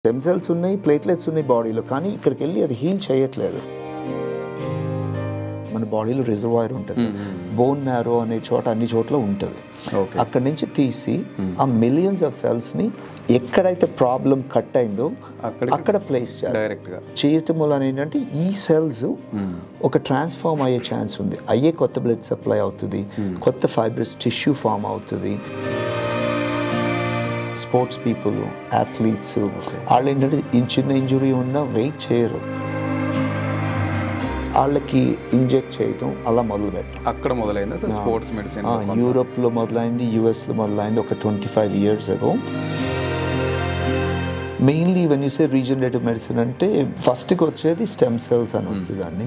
Stem cells ఉన్నాయి, platelets ఉన్నాయి బాడీలో, కానీ ఇక్కడికి వెళ్ళి అది హీల్ చేయట్లేదు. మన బాడీలో రిజర్వాయర్ ఉంటుంది, బోన్ మ్యారో అనే చోట అన్ని చోట్ల ఉంటుంది. అక్కడి నుంచి తీసి ఆ మిలియన్స్ ఆఫ్ సెల్స్ని ఎక్కడైతే ప్రాబ్లం కట్ అయిందో అక్కడ ప్లేస్ చేయటం వల్ల ఏంటంటే ఈ సెల్స్ ఒక ట్రాన్స్ఫార్మ్ అయ్యే ఛాన్స్ ఉంది. అయ్యే కొత్త బ్లడ్ సప్లై అవుతుంది, కొత్త ఫైబ్రస్ టిష్యూ ఫామ్ అవుతుంది. స్పోర్ట్స్ పీపుల్, అథ్లీట్స్ వాళ్ళు ఏంటంటే చిన్న ఇంజురీ ఉన్నా వెయిట్ చేయరు, వాళ్ళకి ఇంజెక్ట్ చేయటం అలా మొదలుపెట్టారు. అక్కడ మొదలైంది స్పోర్ట్స్ మెడిసిన్. యూరోప్లో మొదలైంది, యుఎస్లో మొదలైంది ఒక 25 years ago. Mainly when you say regenerative medicine అంటే ఫస్ట్కి వచ్చేది స్టెమ్ సెల్స్ అని వస్తుంది అండి,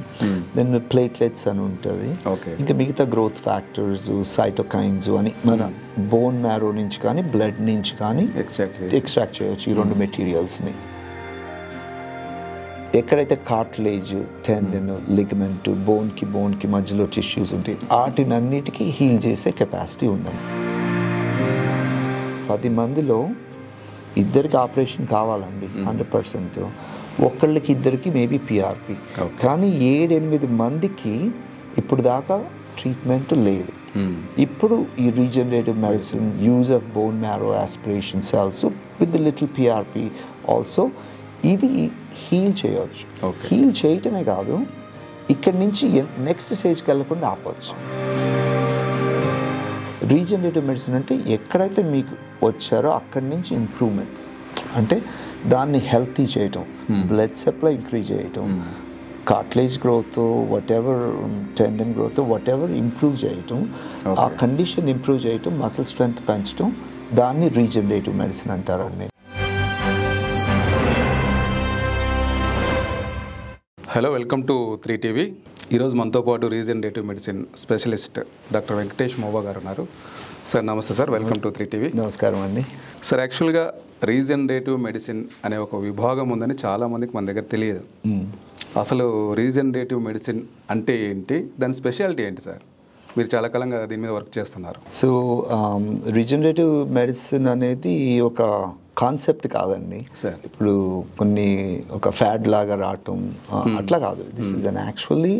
దెన్ ప్లేట్లెట్స్ అని ఉంటుంది, ఇంకా మిగతా గ్రోత్ ఫ్యాక్టర్స్, సైటోకైన్స్ అని మన బోన్ మ్యారో నుంచి కానీ బ్లడ్ నుంచి కానీ ఎక్స్ట్రాక్ట్ చేయొచ్చు ఈ రెండు మెటీరియల్స్ని. ఎక్కడైతే కార్టిలేజ్, టెండన్, లిగమెంట్, బోన్కి మధ్యలో టిష్యూస్ ఉంటాయి, వాటినన్నిటికీ హీల్ చేసే కెపాసిటీ ఉందండి. 10 మందిలో ఇద్దరికి ఆపరేషన్ కావాలండి 100%, ఒక్కళ్ళకి ఇద్దరికి మేబీ పిఆర్పి, కానీ 7-8 మందికి ఇప్పుడు దాకా ట్రీట్మెంట్ లేదు. ఇప్పుడు ఈ regenerative medicine, use of bone marrow aspiration cells with little PRP also ఇది హీల్ చేయవచ్చు. హీల్ చేయటమే కాదు, ఇక్కడి నుంచి నెక్స్ట్ స్టేజ్కి వెళ్ళకుండా ఆపవచ్చు. రీజనరేటివ్ మెడిసిన్ అంటే ఎక్కడైతే మీకు వచ్చారో అక్కడి నుంచి ఇంప్రూవ్మెంట్స్, అంటే దాన్ని హెల్తీ చేయటం, బ్లడ్ సప్లై ఇంక్రీజ్ చేయటం, cartilage growth, whatever tendon growth, whatever improve చేయటం, ఆ కండిషన్ ఇంప్రూవ్ చేయటం, మసిల్ స్ట్రెంగ్త్ పెంచడం, దాన్ని రీజనరేటివ్ మెడిసిన్ అంటారండి. Hello, welcome to 3TV. ఈరోజు మనతో పాటు regenerative medicine specialist doctor Venkatesh Mova garu ఉన్నారు. సార్ నమస్తే సార్, వెల్కమ్ టు 3TV. నమస్కారం అండి. సార్, యాక్చువల్గా రీజనరేటివ్ మెడిసిన్ అనే ఒక విభాగం ఉందని చాలామందికి మన దగ్గర తెలియదు. అసలు రీజనరేటివ్ మెడిసిన్ అంటే ఏంటి, దాని స్పెషాలిటీ ఏంటి సార్? మీరు చాలా కాలంగా దీని మీద వర్క్ చేస్తున్నారు. సో రీజనరేటివ్ మెడిసిన్ అనేది ఒక కాన్సెప్ట్ కాదండి. ఇప్పుడు కొన్ని ఒక ఫ్యాడ్ లాగా రావటం అట్లా కాదు. This is an actually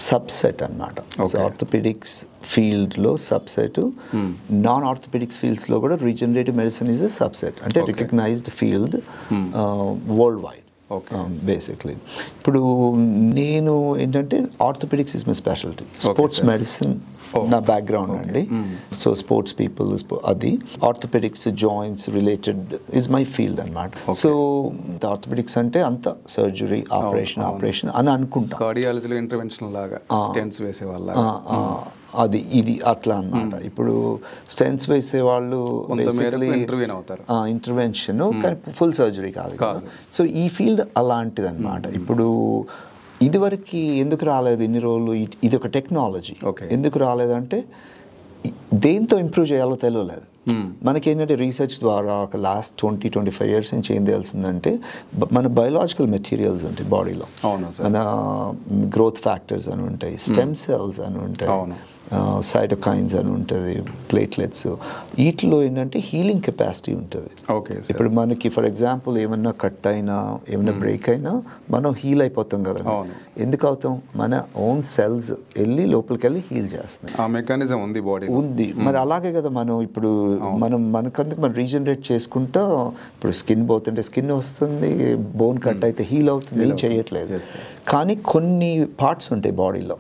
subset అన్నమాట. ఆర్థోపెడిక్స్ ఫీల్డ్లో సబ్సెట్, నాన్ ఆర్థోపెడిక్స్ ఫీల్డ్స్లో కూడా regenerative medicine is a subset, అంటే recognised field worldwide basically. ఇప్పుడు నేను ఏంటంటే orthopaedics is my speciality, sports medicine నా బ్యాక్గ్రౌండ్ అండి. సో స్పోర్ట్స్ పీపుల్, అది orthopaedics, joints related is my field అనమాట. సో ఆర్థోపెడిక్స్ అంటే అంత సర్జరీ, ఆపరేషన్ అని అనుకుంటా. కార్డియాలజీలో ఇంటర్వెన్షన్ లాగా స్టెంట్స్ వేసే వాళ్ళ అది ఇది అట్లా అన్నమాట. ఇప్పుడు స్టెంట్స్ వేసే వాళ్ళు ఇంటర్వెన్షన్, కానీ ఫుల్ సర్జరీ కాదు. సో ఈ ఫీల్డ్ అలాంటిది అనమాట. ఇప్పుడు ఇదివరకు ఎందుకు రాలేదు ఇన్ని రోజులు, ఇది ఒక టెక్నాలజీ. ఎందుకు రాలేదంటే దేంతో ఇంప్రూవ్ చేయాలో తెలియలేదు. మనకేంటంటే రీసెర్చ్ ద్వారా ఒక లాస్ట్ 20-25 years నుంచి ఏం తెలిసిందంటే, మన బయోలాజికల్ మెటీరియల్స్ ఉంటాయి బాడీలో, మన గ్రోత్ ఫ్యాక్టర్స్ అని ఉంటాయి, స్టెమ్ సెల్స్ అని ఉంటాయి, సైటోకైన్స్ అని ఉంటుంది, ప్లేట్లెట్స్, వీటిలో ఏంటంటే హీలింగ్ కెపాసిటీ ఉంటుంది. ఇప్పుడు మనకి ఫర్ ఎగ్జాంపుల్ ఏమన్నా కట్ అయినా, ఏమన్నా బ్రేక్ అయినా మనం హీల్ అయిపోతాం కదా. ఎందుకు అవుతాం? మన ఓన్ సెల్స్ వెళ్ళి లోపలికి వెళ్ళి హీల్ చేస్తున్నాయి. ఆ మెకానిజం ఉంది బాడీ ఉంది. మరి అలాగే కదా మనం ఇప్పుడు మనకందుకు మనం రీజనరేట్ చేసుకుంటా. ఇప్పుడు స్కిన్ పోతుంటే స్కిన్ వస్తుంది, బోన్ కట్ అయితే హీల్ అవుతుంది, ఏం చేయట్లేదు. కానీ కొన్ని పార్ట్స్ ఉంటాయి బాడీలో,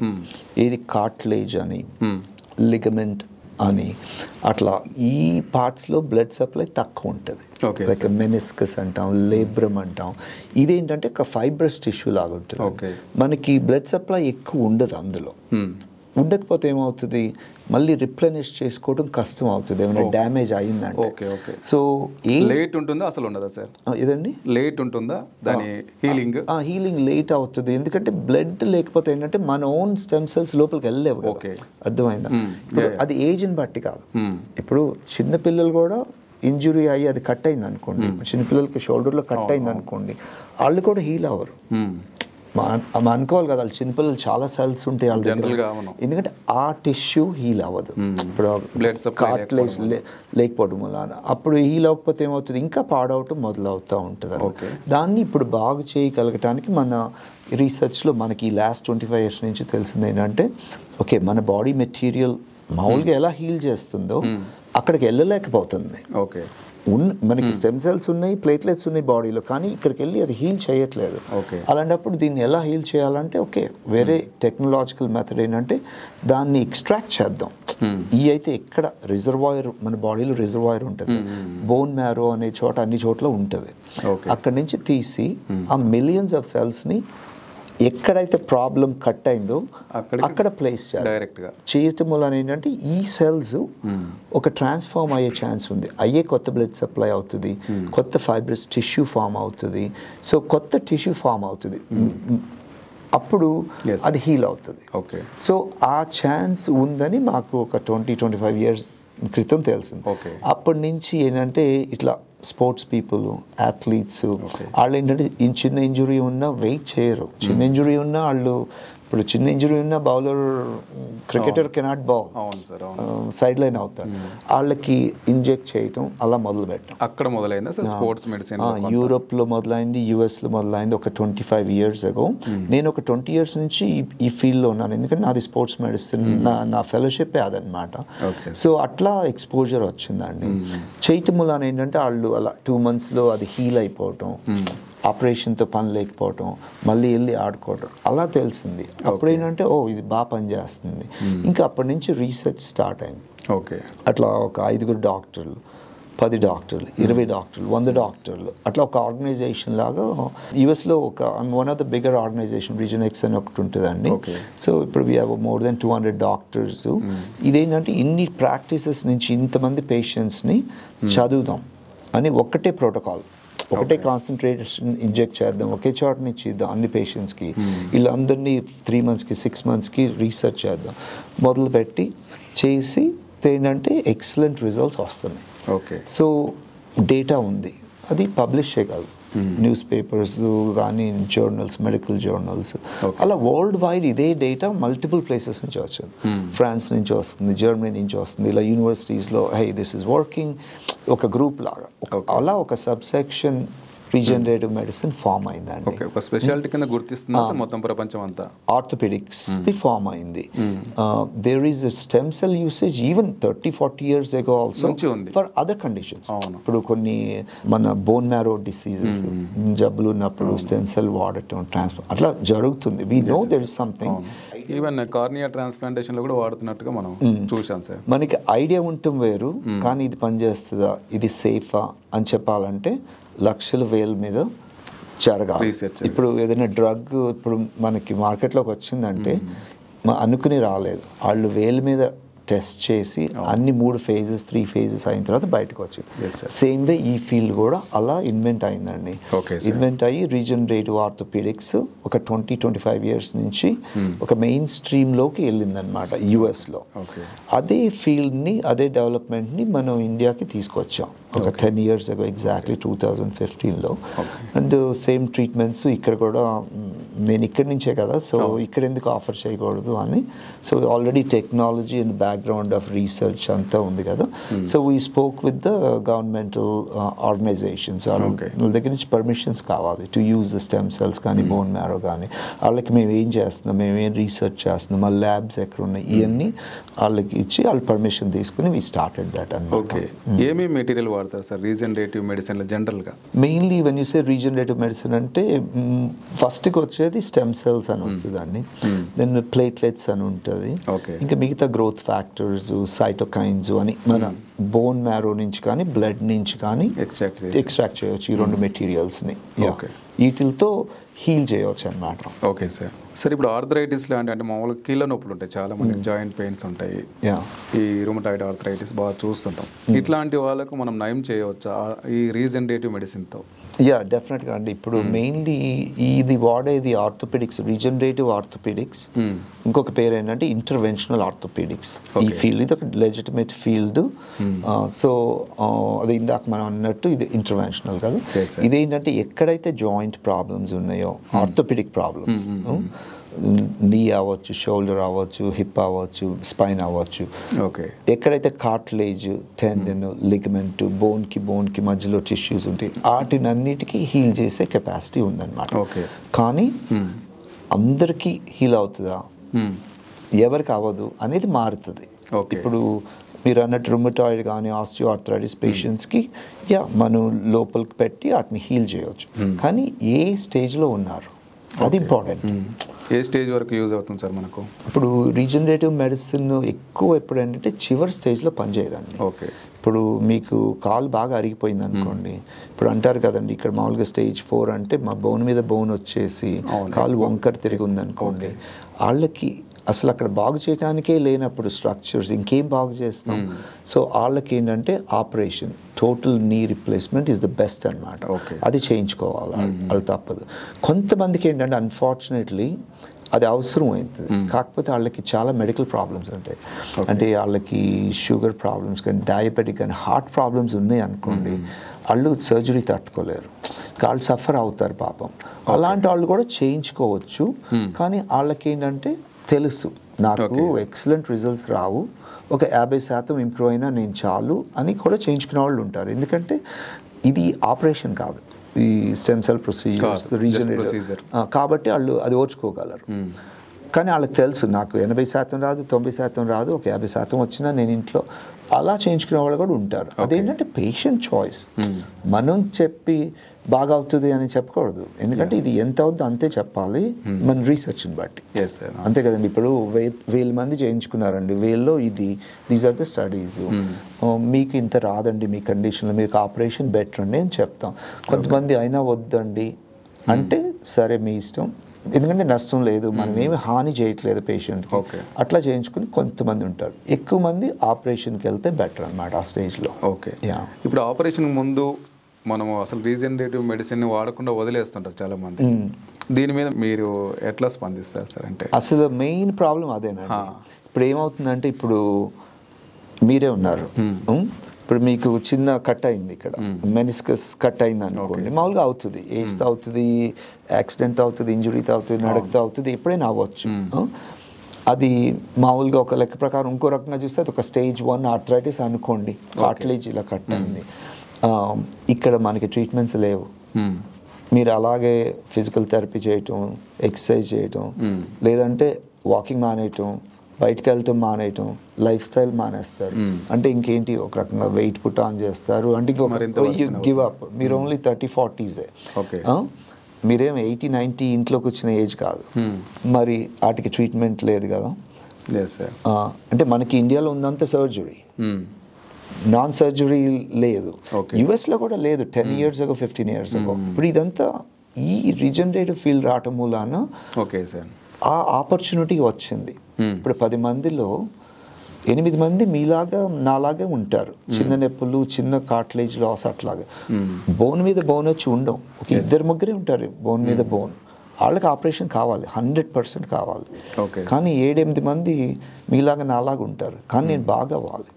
ఏది కార్టిలేజ్ అని, లిగమెంట్ అని, అట్లా ఈ పార్ట్స్లో బ్లడ్ సప్లై తక్కువ ఉంటుంది. లైక్ మెనిస్కస్ అంటాం, లేబ్రమ్ అంటాం. ఇదేంటంటే ఒక ఫైబ్రస్ టిష్యూ లాగా ఉంటుంది. మనకి బ్లడ్ సప్లై ఎక్కువ ఉండదు అందులో. ఉండకపోతే ఏమవుతుంది, మళ్ళీ రిప్లెనిష్ చేసుకోవడం కష్టం అవుతుంది, ఏమైనా డ్యామేజ్ అయిందంటే. సో లేట్ ఉంటుందా, అసలు ఉండదా సార్? ఇదండి లేట్ ఉంటుందా దాని హీలింగ్? హీలింగ్ లేట్ అవుతుంది, ఎందుకంటే బ్లడ్ లేకపోతే ఏంటంటే మన ఓన్ స్టెమ్ సెల్స్ లోపలికి వెళ్ళలేవు. అర్థమైందా? అది ఏజ్ని బట్టి కాదు. ఇప్పుడు చిన్నపిల్లలు కూడా ఇంజురీ అయ్యి అది కట్ అయింది అనుకోండి, చిన్నపిల్లలకి షోల్డర్లో కట్ అయింది అనుకోండి, వాళ్ళు కూడా హీల్ అవ్వరు. అనుకోవాలి కదా, వాళ్ళు చిన్నపిల్లలు చాలా సెల్స్ ఉంటాయి వాళ్ళ జనరల్గా. ఎందుకంటే ఆ టిష్యూ హీల్ అవ్వదు, ఇప్పుడు బ్లడ్ సప్లై లేకపోవడం వల్ల. అప్పుడు హీల్ అవ్వకపోతే ఏమవుతుంది, ఇంకా పాడవటం మొదలవుతూ ఉంటుంది. దాన్ని ఇప్పుడు బాగు చేయగలగటానికి మన రీసెర్చ్లో మనకి లాస్ట్ 25 years నుంచి తెలిసింది ఏంటంటే, ఓకే మన బాడీ మెటీరియల్ మామూలుగా ఎలా హీల్ చేస్తుందో అక్కడికి వెళ్ళలేకపోతుంది. ఓకే, మనకి స్టెమ్ సెల్స్ ఉన్నాయి, ప్లేట్లెట్స్ ఉన్నాయి బాడీలో, కానీ ఇక్కడికి వెళ్ళి అది హీల్ చేయట్లేదు. అలాంటప్పుడు దీన్ని ఎలా హీల్ చేయాలంటే, ఓకే వేరే టెక్నాలజికల్ మెథడ్ ఏంటంటే దాన్ని ఎక్స్ట్రాక్ట్ చేద్దాం. ఈ అయితే ఎక్కడ రిజర్వాయర్, మన బాడీలో రిజర్వాయర్ ఉంటుంది, బోన్ మ్యారో అనే చోట అన్ని చోట్ల ఉంటుంది. అక్కడి నుంచి తీసి ఆ మిలియన్స్ ఆఫ్ సెల్స్ని ఎక్కడైతే ప్రాబ్లం కట్ అయిందో అక్కడ ప్లేస్ డైరెక్ట్గా చేయటం వల్ల ఏంటంటే ఈ సెల్స్ ఒక ట్రాన్స్ఫార్మ్ అయ్యే ఛాన్స్ ఉంది. అయ్యే కొత్త బ్లడ్ సప్లై అవుతుంది, కొత్త ఫైబ్రస్ టిష్యూ ఫామ్ అవుతుంది. సో కొత్త టిష్యూ ఫామ్ అవుతుంది, అప్పుడు అది హీల్ అవుతుంది. ఓకే, సో ఆ ఛాన్స్ ఉందని మాకు ఒక 20-25 years క్రితం తెలిసింది. అప్పటి నుంచి ఏంటంటే ఇట్లా స్పోర్ట్స్ పీపుల్, అథ్లీట్స్ వాళ్ళు ఏంటంటే చిన్న ఇంజురీ ఉన్నా వెయిట్ చేయరు. చిన్న ఇంజురీ ఉన్నా వాళ్ళు, ఇప్పుడు చిన్న ఇంజురీ ఉన్న bowler, cricketer cannot bowl, side line అవుతారు, వాళ్ళకి ఇంజెక్ట్ చేయటం అలా మొదలు పెట్టాం. అక్కడ మొదలైంది స్పోర్ట్స్ మెడిసిన్. యూరోప్లో మొదలైంది, యుఎస్లో మొదలైంది ఒక 25 years ago. నేను ఒక 20 years నుంచి ఈ ఫీల్డ్లో ఉన్నాను, ఎందుకంటే నాది స్పోర్ట్స్ మెడిసిన్, నా ఫెలోషిప్ అదనమాట. సో అట్లా ఎక్స్పోజర్ వచ్చిందండి. చేయటం వల్ల ఏంటంటే వాళ్ళు అలా 2 monthsలో అది హీల్ అయిపోవటం, ఆపరేషన్తో పని లేకపోవటం, మళ్ళీ వెళ్ళి ఆడుకోవటం అలా తెలిసింది. అప్పుడు ఏంటంటే ఇది బాగా పనిచేస్తుంది. ఇంకా అప్పటి నుంచి రీసెర్చ్ స్టార్ట్ అయింది. ఓకే, అట్లా ఒక 5 డాక్టర్లు, 10 డాక్టర్లు, 20 డాక్టర్లు, 100 డాక్టర్లు, అట్లా ఒక ఆర్గనైజేషన్ లాగా యుఎస్లో ఒక one of the bigger organization region X అని ఒకటి ఉంటుందండి. సో ఇప్పుడు we have more than 200 doctors. ఇదేంటంటే ఇన్ని ప్రాక్టీసెస్ నుంచి ఇంతమంది పేషెంట్స్ని చదువుదాం అని ఒక్కటే ప్రోటోకాల్, ఒకటే కాన్సన్ట్రేషన్ ఇంజెక్ట్ చేద్దాం, ఒకే చోట నుంచి ఇద్దాం అన్ని పేషెంట్స్కి. వీళ్ళందరినీ 3 monthsకి 6 monthsకి రీసెర్చ్ చేద్దాం మొదలుపెట్టి చేసి ఏంటంటే ఎక్సలెంట్ రిజల్ట్స్ వస్తున్నాయి. ఓకే, సో డేటా ఉంది, అది పబ్లిష్ చేయగలదు న్యూస్ పేపర్స్ కానీ, జర్నల్స్, మెడికల్ జర్నల్స్, అలా వరల్డ్ వైడ్ ఇదే డేటా మల్టిపుల్ ప్లేసెస్ నుంచి వచ్చింది. ఫ్రాన్స్ నుంచి వస్తుంది, జర్మనీ నుంచి వస్తుంది, ఇలా యూనివర్సిటీస్లో హై దిస్ ఇస్ వర్కింగ్ ఒక గ్రూప్ లాగా, అలా ఒక సబ్సెక్షన్ రీజనరేటివ్ మెడిసిన్ ఫామ్ అయిందండి. ఒక స్పెషాలిటీ కింద గుర్తిస్తుంది మొత్తం ప్రపంచం అంతా. ఆర్థోపెడిక్స్ ది ఫామ్ అయింది. There is stem cell usage even 30-40 years ago also for other conditions. ఇప్పుడు కొన్ని మన బోన్ మ్యారో డిసీజెస్, జబ్బులు ఉన్నప్పుడు స్టెమ్ సెల్ వాడటం, ట్రాన్స్ఫర్ అట్లా జరుగుతుంది. We know there is something. Even cornea transplantation లో కూడా వాడుతున్నట్టుగా మనం చూసాం సార్. మనకి ఐడియా ఉండటం వేరు, కానీ ఇది పనిచేస్తుందా, ఇది సేఫా అని చెప్పాలంటే లక్షల వేల మీద జరగాలి. ఇప్పుడు ఏదైనా డ్రగ్ ఇప్పుడు మనకి మార్కెట్లోకి వచ్చిందంటే అనుకుని రాలేదు, వాళ్ళు వేల మీద టెస్ట్ చేసి అన్ని 3 phases 3 phases అయిన తర్వాత బయటకు వచ్చింది. సేమ్ వే ఈ ఫీల్డ్ కూడా అలా ఇన్వెంట్ అయిందండి. ఇన్వెంట్ అయ్యి రీజనరేటివ్ ఆర్థోపెడిక్స్ ఒక 20-25 years నుంచి ఒక మెయిన్ స్ట్రీమ్లోకి వెళ్ళిందనమాట యుఎస్లో. అదే ఫీల్డ్ని, అదే డెవలప్మెంట్ని మనం ఇండియాకి తీసుకొచ్చాం ఒక 10 years ago, ఎగ్జాక్ట్లీ 2015లో. అండ్ సేమ్ ట్రీట్మెంట్స్ ఇక్కడ కూడా, నేను ఇక్కడి నుంచే కదా, సో ఇక్కడ ఎందుకు ఆఫర్ చేయకూడదు అని. So already technology and background of research అంతా ఉంది కదా. So we spoke with the governmental organizations, వాళ్ళ దగ్గర నుంచి పర్మిషన్స్ కావాలి to use the stem cells కానీ, బోన్ మ్యారో కానీ. వాళ్ళకి మేము ఏం చేస్తున్నాం, మేము ఏం రీసెర్చ్ చేస్తున్నాం, మా ల్యాబ్స్ ఎక్కడ ఉన్నాయి, ఇవన్నీ వాళ్ళకి ఇచ్చి వాళ్ళు పర్మిషన్ తీసుకుని వీ స్టార్టెడ్ దట్. ఓకే, ఏమేమి మెటీరియల్ వాడతారు సార్ రీజనరేటివ్ మెడిసిన్లో జనరల్గా? Mainly when you say regenerative medicine అంటే ఫస్ట్కి వచ్చేది స్టెమ్ సెల్స్ అని వస్తుందండి, దెన్ ప్లేట్లెట్స్ అని ఉంటుంది, ఇంకా మిగతా గ్రోత్ ఫ్యాక్టర్స్, సైటోకైన్స్ అని మన బోన్ మ్యారో నుంచి కానీ బ్లడ్ నుంచి కానీ ఎక్స్ట్రాక్ట్ చేయవచ్చు ఈ 2 మెటీరియల్స్ని. వీటితో హీల్ చేయవచ్చు అన్నమాట. Okay sir. సార్ ఇప్పుడు ఆర్థరైటిస్ లాంటి, అంటే మామూలుగా కీళ్ళ నొప్పులు ఉంటాయి, చాలా మంది జాయింట్ పెయిన్స్ ఉంటాయి, ఈ రుమటాయిడ్ ఆర్థరైటిస్ బాగా చూస్తుంటాం. ఇట్లాంటి వాళ్ళకు మనం నయం చేయవచ్చా ఈ రీజనరేటివ్ మెడిసిన్తో? యా డెఫినెట్గా అండి. ఇప్పుడు మెయిన్లీ ఇది వాడేది ఆర్థోపెడిక్స్, రీజనరేటివ్ ఆర్థోపెడిక్స్. ఇంకొక పేరు ఏంటంటే ఇంటర్వెన్షనల్ ఆర్థోపెడిక్స్. ఈ ఫీల్డ్ ఇది ఒక లెజిటిమేట్ ఫీల్డ్. సో అది ఇందాక మనం అన్నట్టు ఇది ఇంటర్వెన్షనల్ కదా. ఇదేంటంటే ఎక్కడైతే జాయింట్ ప్రాబ్లమ్స్ ఉన్నాయో, ఆర్థోపెడిక్ ప్రాబ్లమ్స్, నీ అవ్వచ్చు, షోల్డర్ అవ్వచ్చు, హిప్ అవ్వచ్చు, స్పైన్ అవ్వచ్చు, ఎక్కడైతే కార్టిలేజ్, టెండన్, లిగమెంట్, బోన్కి మధ్యలో టిష్యూస్ ఉంటాయి, వాటినన్నిటికీ హీల్ చేసే కెపాసిటీ ఉందన్నమాట. కానీ అందరికీ హీల్ అవుతుందా, ఎవరికి అవ్వదు అనేది మారుతుంది. ఇప్పుడు మీరు అన్నట్టు రుమటాయిడ్ కానీ ఆస్టియోఆర్థరైటిస్ పేషెంట్స్కి మనం లోపలికి పెట్టి వాటిని హీల్ చేయవచ్చు. కానీ ఏ స్టేజ్లో ఉన్నారు అది ఇంపార్టెంట్. ఏ స్టేజ్ వరకు యూజ్ అవుతుంది సార్ మనకు? ఇప్పుడు రీజనరేటివ్ మెడిసిన్ ఎక్కువ ఎప్పుడు ఏంటంటే చివరి స్టేజ్లో పనిచేయదండి. ఇప్పుడు మీకు కాలు బాగా అరిగిపోయింది అనుకోండి, ఇప్పుడు అంటారు కదండి ఇక్కడ మామూలుగా స్టేజ్ 4 అంటే మా బోన్ మీద బోన్ వచ్చేసి కాలు వంకర తిరిగి ఉందనుకోండి, వాళ్ళకి అసలు అక్కడ బాగు చేయడానికే లేనప్పుడు స్ట్రక్చర్స్ ఇంకేం బాగు చేస్తాం. సో వాళ్ళకి ఏంటంటే ఆపరేషన్, టోటల్ నీ రిప్లేస్మెంట్ ఈజ్ ద బెస్ట్ అనమాట. అది చేయించుకోవాలి, వాళ్ళు తప్పదు. కొంతమందికి ఏంటంటే అన్ఫార్చునేట్లీ అది అవసరం అవుతుంది, కాకపోతే వాళ్ళకి చాలా మెడికల్ ప్రాబ్లమ్స్ ఉంటాయి. అంటే వాళ్ళకి షుగర్ ప్రాబ్లమ్స్ కానీ, డయాబెటిక్ కానీ, హార్ట్ ప్రాబ్లమ్స్ ఉన్నాయి అనుకోండి, వాళ్ళు సర్జరీ తట్టుకోలేరు, వాళ్ళు సఫర్ అవుతారు పాపం. అలాంటి వాళ్ళు కూడా చేయించుకోవచ్చు. కానీ వాళ్ళకి ఏంటంటే తెలుసు నాకు ఎక్సలెంట్ రిజల్ట్స్ రావు, ఒక 50% ఇంప్రూవ్ అయినా నేను చాలు అని కూడా చేయించుకునే వాళ్ళు ఉంటారు. ఎందుకంటే ఇది ఆపరేషన్ కాదు, ఈ స్టెమ్ సెల్ ప్రొసీజర్స్, రీజనరేటివ్ కాబట్టి వాళ్ళు అది ఓర్చుకోగలరు. కానీ వాళ్ళకి తెలుసు నాకు 80% రాదు, 90% రాదు, ఒక 50% వచ్చినా నేను ఇంట్లో అలా చేయించుకునే వాళ్ళు కూడా ఉంటారు. అదేంటంటే పేషెంట్ చాయిస్. మనం చెప్పి బాగా అవుతుంది అని చెప్పకూడదు, ఎందుకంటే ఇది ఎంత అవుతుందో అంతే చెప్పాలి మన రీసెర్చ్ని బట్టి. అంతే కదండి. ఇప్పుడు 1000 మంది చేయించుకున్నారండి, 1000లో దీస్ ఆర్ ద స్టడీస్. మీకు ఇంత రాదండి మీ కండిషన్లో, మీకు ఆపరేషన్ బెటర్ అండి అని చెప్తాం. కొంతమంది అయినా వద్దండి అంటే సరే మీ ఇష్టం, ఎందుకంటే నష్టం లేదు, మనం ఏమి హాని చేయట్లేదు పేషెంట్కి, అట్లా చేయించుకుని కొంతమంది ఉంటారు. ఎక్కువ మంది ఆపరేషన్కి వెళ్తే బెటర్ అనమాట ఆ స్టేజ్లో. ఇప్పుడు ఆపరేషన్ ముందు మనము అసలు రీజనరేటివ్ మెడిసిన్ వాడకుండా వదిలేస్తుంటారు చాలా మంది. దీని మీద మీరు ఎట్లా స్పందిస్తారు సార్? అంటే అసలు మెయిన్ ప్రాబ్లం అదేనండి. ఇప్పుడు ఏమవుతుందంటే, ఇప్పుడు మీరే ఉన్నారు, ఇప్పుడు మీకు చిన్న కట్ అయింది, ఇక్కడ మెనిస్కస్ కట్ అయింది అనుకోండి, మామూలుగా అవుతుంది, ఏజ్తో అవుతుంది, యాక్సిడెంట్ అవుతుంది, ఇంజురీతో అవుతుంది, నడకతో అవుతుంది, ఎప్పుడైనా అవ్వచ్చు. అది మామూలుగా ఒక లెక్క ప్రకారం. ఇంకో రకంగా చూస్తే అది ఒక స్టేజ్ 1 ఆర్థరైటిస్ అనుకోండి, కార్టిలేజ్ ఇలా కట్ అయింది, ఇక్కడ మనకి ట్రీట్మెంట్స్ లేవు. మీరు అలాగే ఫిజికల్ థెరపీ చేయటం, ఎక్సర్సైజ్ చేయటం, లేదంటే వాకింగ్ మానేయటం, బయటకు వెళ్ళటం మానేయటం, లైఫ్ స్టైల్ మానేస్తారు. అంటే ఇంకేంటి, ఒక రకంగా వెయిట్ పుట్ ఆన్ చేస్తారు. అంటే ఇంకొక గివ్ అప్. మీరు ఓన్లీ 30-40s, మీరేం 80-90 ఇంట్లోకి వచ్చిన ఏజ్ కాదు. మరి వాటికి ట్రీట్మెంట్ లేదు కదా. అంటే మనకి ఇండియాలో ఉందంత సర్జరీ, నాన్ సర్జరీ లేదు. యుఎస్లో కూడా లేదు 10 years ago, 15 years ago. ఇప్పుడు ఇదంతా ఈ రీజనరేటివ్ ఫీల్డ్ రావటం మూలాన ఆ ఆపర్చునిటీ వచ్చింది. ఇప్పుడు 10 మందిలో 8 మంది మీలాగా నాలాగే ఉంటారు, చిన్న నొప్పులు, చిన్న కార్టిలేజ్ లాస్, అట్లాగా బోన్ మీద బోన్ వచ్చి ఉండవు. ఒక 2-3 ఉంటారు బోన్ మీద బోన్, వాళ్ళకి ఆపరేషన్ కావాలి, 100% కావాలి. కానీ 7-8 మంది మీలాగా నాలాగా ఉంటారు, కానీ నేను బాగా అవ్వాలి.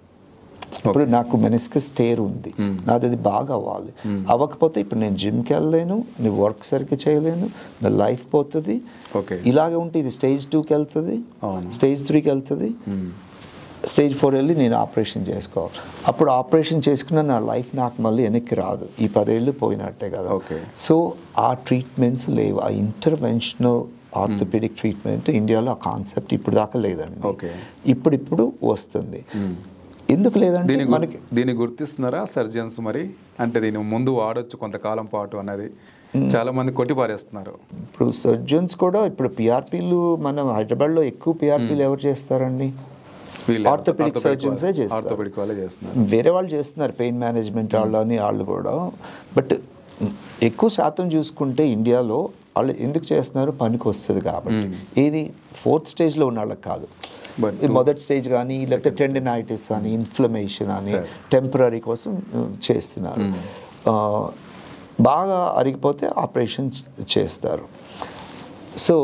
ఇప్పుడు నాకు మెనిస్కస్ టేర్ ఉంది, నాది అది బాగా అవ్వాలి. అవ్వకపోతే ఇప్పుడు నేను జిమ్కి వెళ్ళలేను, నేను వర్క్ సరిగ్గా చేయలేను, నా లైఫ్ పోతుంది. ఇలాగే ఉంటే ఇది స్టేజ్ 2కి వెళ్తుంది, స్టేజ్ 3కి వెళ్తుంది, స్టేజ్ 4 వెళ్ళి నేను ఆపరేషన్ చేసుకోవాలి. అప్పుడు ఆపరేషన్ చేసుకున్న నా లైఫ్ నాకు మళ్ళీ వెనక్కి రాదు, ఈ 10 ఏళ్ళు పోయినట్టే కదా. సో ఆ ట్రీట్మెంట్స్ లేవు, ఆ ఇంటర్వెన్షనల్ ఆర్థోపెడిక్ ట్రీట్మెంట్ ఇండియాలో ఆ కాన్సెప్ట్ ఇప్పుడు దాకా లేదండి. ఇప్పుడు వస్తుంది. ఎందుకు లేదంటే మనకి దీన్ని గుర్తిస్తున్నారా సర్జన్స్ మరి? అంటే దీన్ని ముందు వాడొచ్చు కొంతకాలం పాటు అన్నది చాలా మంది కొట్టిపారేస్తున్నారు. ఇప్పుడు సర్జన్స్ కూడా ఇప్పుడు పిఆర్పీలు, మనం హైదరాబాద్లో ఎక్కువ పిఆర్పీలు ఎవరు చేస్తారండి? ఆర్థోపెడిక్ సర్జన్సే చేస్తారు. వేరే వాళ్ళు చేస్తున్నారు, పెయిన్ మేనేజ్మెంట్ వాళ్ళు కూడా. బట్ ఎక్కువ శాతం చూసుకుంటే ఇండియాలో వాళ్ళు ఎందుకు చేస్తున్నారు, పనికి వస్తుంది కాబట్టి. ఏది 4th స్టేజ్లో ఉన్న వాళ్ళకి కాదు, మొదటి స్టేజ్ కానీ, లేకపోతే టెండినైటిస్ అని, ఇన్ఫ్లమేషన్ అని, టెంపరీ కోసం చేస్తున్నారు. బాగా అరిగిపోతే ఆపరేషన్ చేస్తారు. సో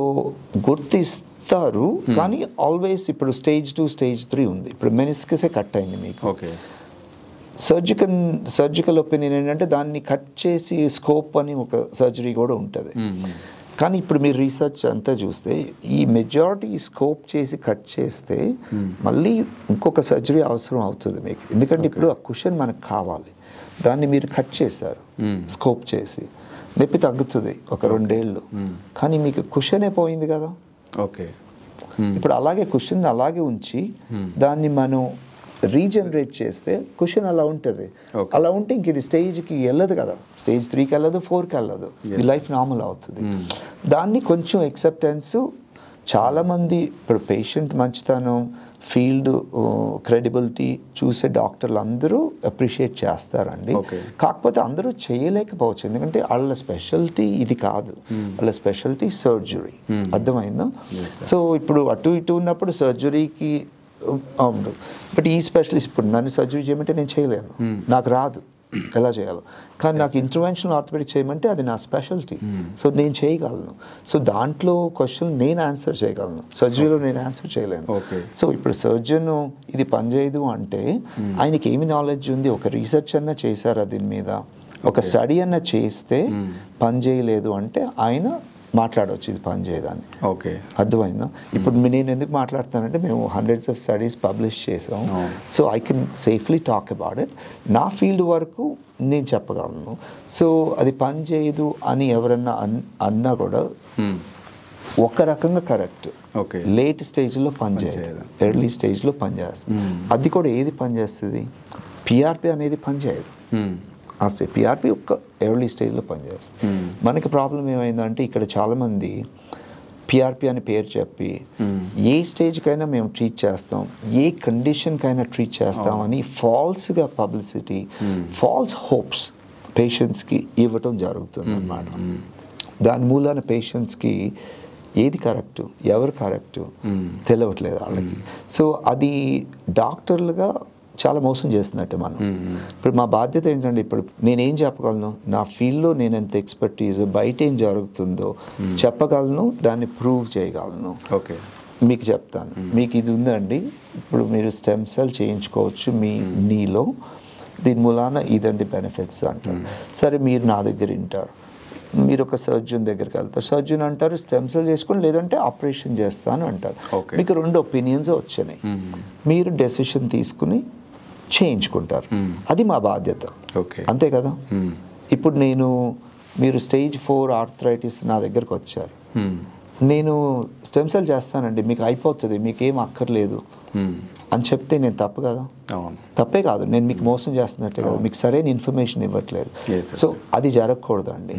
గుర్తిస్తారు, కానీ ఆల్వేస్ ఇప్పుడు స్టేజ్ 2 స్టేజ్ 3 ఉంది. ఇప్పుడు మెనిస్కసే కట్ అయింది మీకు. ఓకే. సర్జికల్ ఒపీనియన్ ఏంటంటే దాన్ని కట్ చేసి స్కోప్ అని ఒక సర్జరీ కూడా ఉంటుంది. కానీ ఇప్పుడు మీరు రీసెర్చ్ అంతా చూస్తే ఈ మెజారిటీ స్కోప్ చేసి కట్ చేస్తే మళ్ళీ ఇంకొక సర్జరీ అవసరం అవుతుంది మీకు. ఎందుకంటే ఇప్పుడు ఆ కుషన్ మనకు కావాలి, దాన్ని మీరు కట్ చేశారు స్కోప్ చేసి, నొప్పి తగ్గుతుంది ఒక 2 ఏళ్ళు, కానీ మీకు కుషనే పోయింది కదా. ఓకే. ఇప్పుడు అలాగే కుషన్ అలాగే ఉంచి దాన్ని మనం రీజనరేట్ చేస్తే కుషన్ అలా ఉంటుంది. అలా ఉంటే ఇంక ఇది స్టేజ్కి వెళ్ళదు కదా, స్టేజ్ 3కి వెళ్ళదు, 4కి వెళ్ళదు, ఈ లైఫ్ నార్మల్ అవుతుంది. దాన్ని కొంచెం యాక్సెప్టెన్స్ చాలామంది ఇప్పుడు పేషెంట్ మంచితనం, ఫీల్డ్ క్రెడిబిలిటీ చూసే డాక్టర్లు అందరూ అప్రిషియేట్ చేస్తారండి. కాకపోతే అందరూ చేయలేకపోవచ్చు, ఎందుకంటే వాళ్ళ స్పెషాలిటీ ఇది కాదు, వాళ్ళ స్పెషాలిటీ సర్జరీ. అర్థమైందా? సో ఇప్పుడు అటు ఇటు ఉన్నప్పుడు సర్జరీకి అవును, బట్ ఈ స్పెషలిస్ట్ ఇప్పుడు నన్ను సర్జరీ చేయమంటే నేను చేయలేను, నాకు రాదు ఎలా చేయాలో. కానీ నాకు ఇంటర్వెన్షనల్ ఆర్థోపెడిక్ చేయమంటే అది నా స్పెషాలిటీ, సో నేను చేయగలను. సో దాంట్లో క్వశ్చన్ నేను ఆన్సర్ చేయగలను, సర్జరీలో నేను ఆన్సర్ చేయలేను. సో ఇప్పుడు సర్జన్ ఇది పనిచేయదు అంటే ఆయనకి ఏమి నాలెడ్జ్ ఉంది? ఒక రీసెర్చ్ అన్నా చేశారా దీని మీద, ఒక స్టడీ అన్నా చేస్తే పని చేయలేదు అంటే ఆయన మాట్లాడవచ్చు ఇది పని చేయదాన్ని. ఓకే, అర్థమైందా? ఇప్పుడు నేను ఎందుకు మాట్లాడుతానంటే మేము హండ్రెడ్స్ ఆఫ్ స్టడీస్ పబ్లిష్ చేసాం, so I can safely talk about it. నా ఫీల్డ్ వరకు నేను చెప్పగలను. సో అది పని చేయదు అని ఎవరన్నా అన్నా కూడా ఒక రకంగా కరెక్ట్. ఓకే, లేట్ స్టేజ్లో పనిచేయదు, ఎర్లీ స్టేజ్లో పనిచేస్తుంది. అది కూడా ఏది పనిచేస్తుంది? పిఆర్పి అనేది పనిచేయదు. అసలు పిఆర్పి ఒక్క ఎర్లీ స్టేజ్లో పనిచేస్తుంది. మనకి ప్రాబ్లం ఏమైందంటే ఇక్కడ చాలామంది పిఆర్పి అని పేరు చెప్పి ఏ స్టేజ్కైనా మేము ట్రీట్ చేస్తాం, ఏ కండిషన్కైనా ట్రీట్ చేస్తాం అని ఫాల్స్గా పబ్లిసిటీ, ఫాల్స్ హోప్స్ పేషెంట్స్కి ఇవ్వటం జరుగుతుంది అన్నమాట. దాని మూలాన పేషెంట్స్కి ఏది కరెక్టు, ఎవరు కరెక్టు తెలియట్లేదు వాళ్ళకి. సో అది డాక్టర్లుగా చాలా మోసం చేస్తున్నట్టు మనం. ఇప్పుడు మా బాధ్యత ఏంటంటే ఇప్పుడు నేనేం చెప్పగలను, నా ఫీల్డ్లో నేను ఎంత ఎక్స్పర్టీజ్, బయట ఏం జరుగుతుందో చెప్పగలను, దాన్ని ప్రూవ్ చేయగలను. ఓకే, మీకు చెప్తాను, మీకు ఇది ఉందండి, ఇప్పుడు మీరు స్టెమ్ సెల్ చేయించుకోవచ్చు మీ నీలో, దీని మూలాన ఇదండి బెనిఫిట్స్ అంటారు. సరే మీరు నా దగ్గర వింటారు, మీరు ఒక సర్జన్ దగ్గరికి వెళ్తారు, సర్జన్ అంటారు స్టెమ్ సెల్ చేసుకొని లేదంటే ఆపరేషన్ చేస్తాను అంటారు. మీకు 2 ఒపీనియన్స్ వచ్చినాయి, మీరు డెసిషన్ తీసుకుని చేయించుకుంటారు. అది మా బాధ్యత, అంతే కదా. ఇప్పుడు మీరు స్టేజ్ 4 ఆర్థరైటిస్ నా దగ్గరకు వచ్చారు, నేను స్టెమ్ సెల్ చేస్తానండి మీకు అయిపోతుంది, మీకు ఏం అక్కర్లేదు అని చెప్తే నేను తప్పు కదా? తప్పే కాదు, నేను మీకు మోసం చేస్తున్నట్టే కదా, మీకు సరైన ఇన్ఫర్మేషన్ ఇవ్వట్లేదు. సో అది జరగకూడదండి,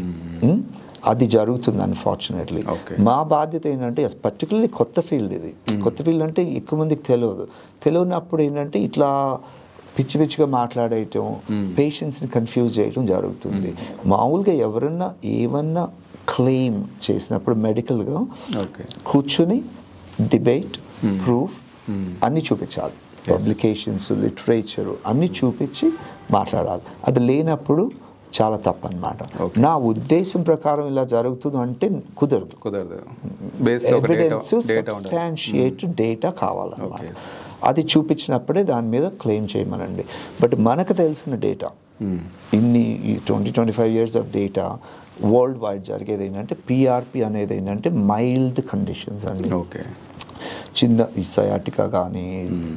అది జరుగుతుంది అన్ఫార్చునేట్లీ. మా బాధ్యత ఏంటంటే పర్టికులర్లీ కొత్త ఫీల్డ్ ఇది, కొత్త ఫీల్డ్ అంటే ఎక్కువ మందికి తెలియనప్పుడు ఏంటంటే ఇట్లా పిచ్చి పిచ్చిగా మాట్లాడేయటం, పేషెంట్స్ని కన్ఫ్యూజ్ చేయటం జరుగుతుంది. మామూలుగా ఎవరన్నా ఏమన్నా క్లెయిమ్ చేసినప్పుడు మెడికల్గా కూర్చొని డిబేట్, ప్రూఫ్ అన్నీ చూపించాలి, పబ్లికేషన్స్, లిటరేచరు అన్నీ చూపించి మాట్లాడాలి. అది లేనప్పుడు చాలా తప్పు అన్నమాట. నా ఉద్దేశం ప్రకారం ఇలా జరుగుతుంది అంటే కుదరదు. ఎవిడెన్స్, సబ్స్టాన్షియేటెడ్ డేటా కావాలన్నమాట. అది చూపించినప్పుడే దాని మీద క్లెయిమ్ చేయమనండి. బట్ మనకు తెలిసిన డేటా, ఇన్ని 20-25 years of data world wide జరిగేది ఏంటంటే పిఆర్పి అనేది ఏంటంటే మైల్డ్ కండిషన్స్ అండి. చిన్న సయాటికా కానీ,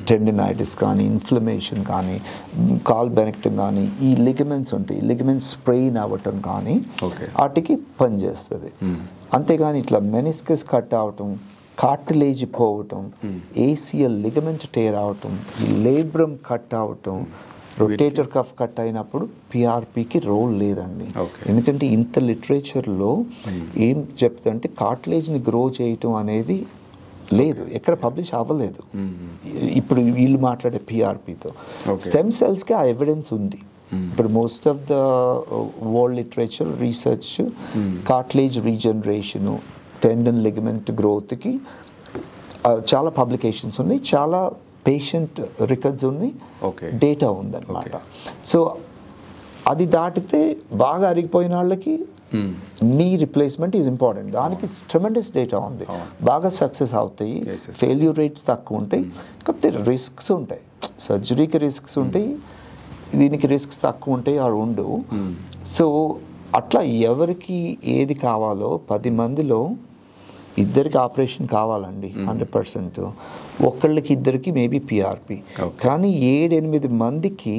టెండినైటిస్ కానీ, ఇన్ఫ్లమేషన్ కానీ, కాల్ బెనెక్టమ్ కానీ, ఈ లిగమెంట్స్ ఉంటాయి, లిగమెంట్స్ స్ప్రెయిన్ అవ్వటం కానీ వాటికి పనిచేస్తుంది. అంతేగాని ఇట్లా మెనిస్కస్ కట్ అవటం, కార్టిలేజ్ పోవటం, ఏసిఎల్ లిగమెంట్ టేర్ అవటం, ఈ లేబ్రమ్ కట్ అవటం, రొటేటర్ కఫ్ కట్ అయినప్పుడు పిఆర్పికి రోల్ లేదండి. ఎందుకంటే ఇంత లిటరేచర్లో ఏం చెప్తుందంటే కార్టిలేజ్ని గ్రో చేయటం అనేది లేదు, ఎక్కడ పబ్లిష్ అవ్వలేదు. ఇప్పుడు వీళ్ళు మాట్లాడే పిఆర్పితో స్టెమ్ సెల్స్కి ఆ ఎవిడెన్స్ ఉంది. ఇప్పుడు most of the world literature research cartilage regeneration, tendon ligament గ్రోత్కి చాలా పబ్లికేషన్స్ ఉన్నాయి, చాలా పేషెంట్ రికార్డ్స్ ఉన్నాయి, డేటా ఉందన్నమాట. సో అది దాటితే బాగా అరిగిపోయిన వాళ్ళకి నీ రిప్లేస్మెంట్ ఈజ్ ఇంపార్టెంట్. దానికి ట్రెమెండస్ డేటా ఉంది. బాగా సక్సెస్ అవుతాయి, ఫెయిల్యూర్ రేట్స్ తక్కువ ఉంటాయి, కాకపోతే రిస్క్స్ ఉంటాయి. సర్జరీకి రిస్క్స్ ఉంటాయి, దీనికి రిస్క్స్ తక్కువ ఉంటాయి ఆర్ ఉండవు. సో అట్లా ఎవరికి ఏది కావాలో 10 మందిలో ఇద్దరికి ఆపరేషన్ కావాలండి 100%. ఒకళ్ళకి ఇద్దరికి మేబీ పిఆర్పి. కానీ 7-8 మందికి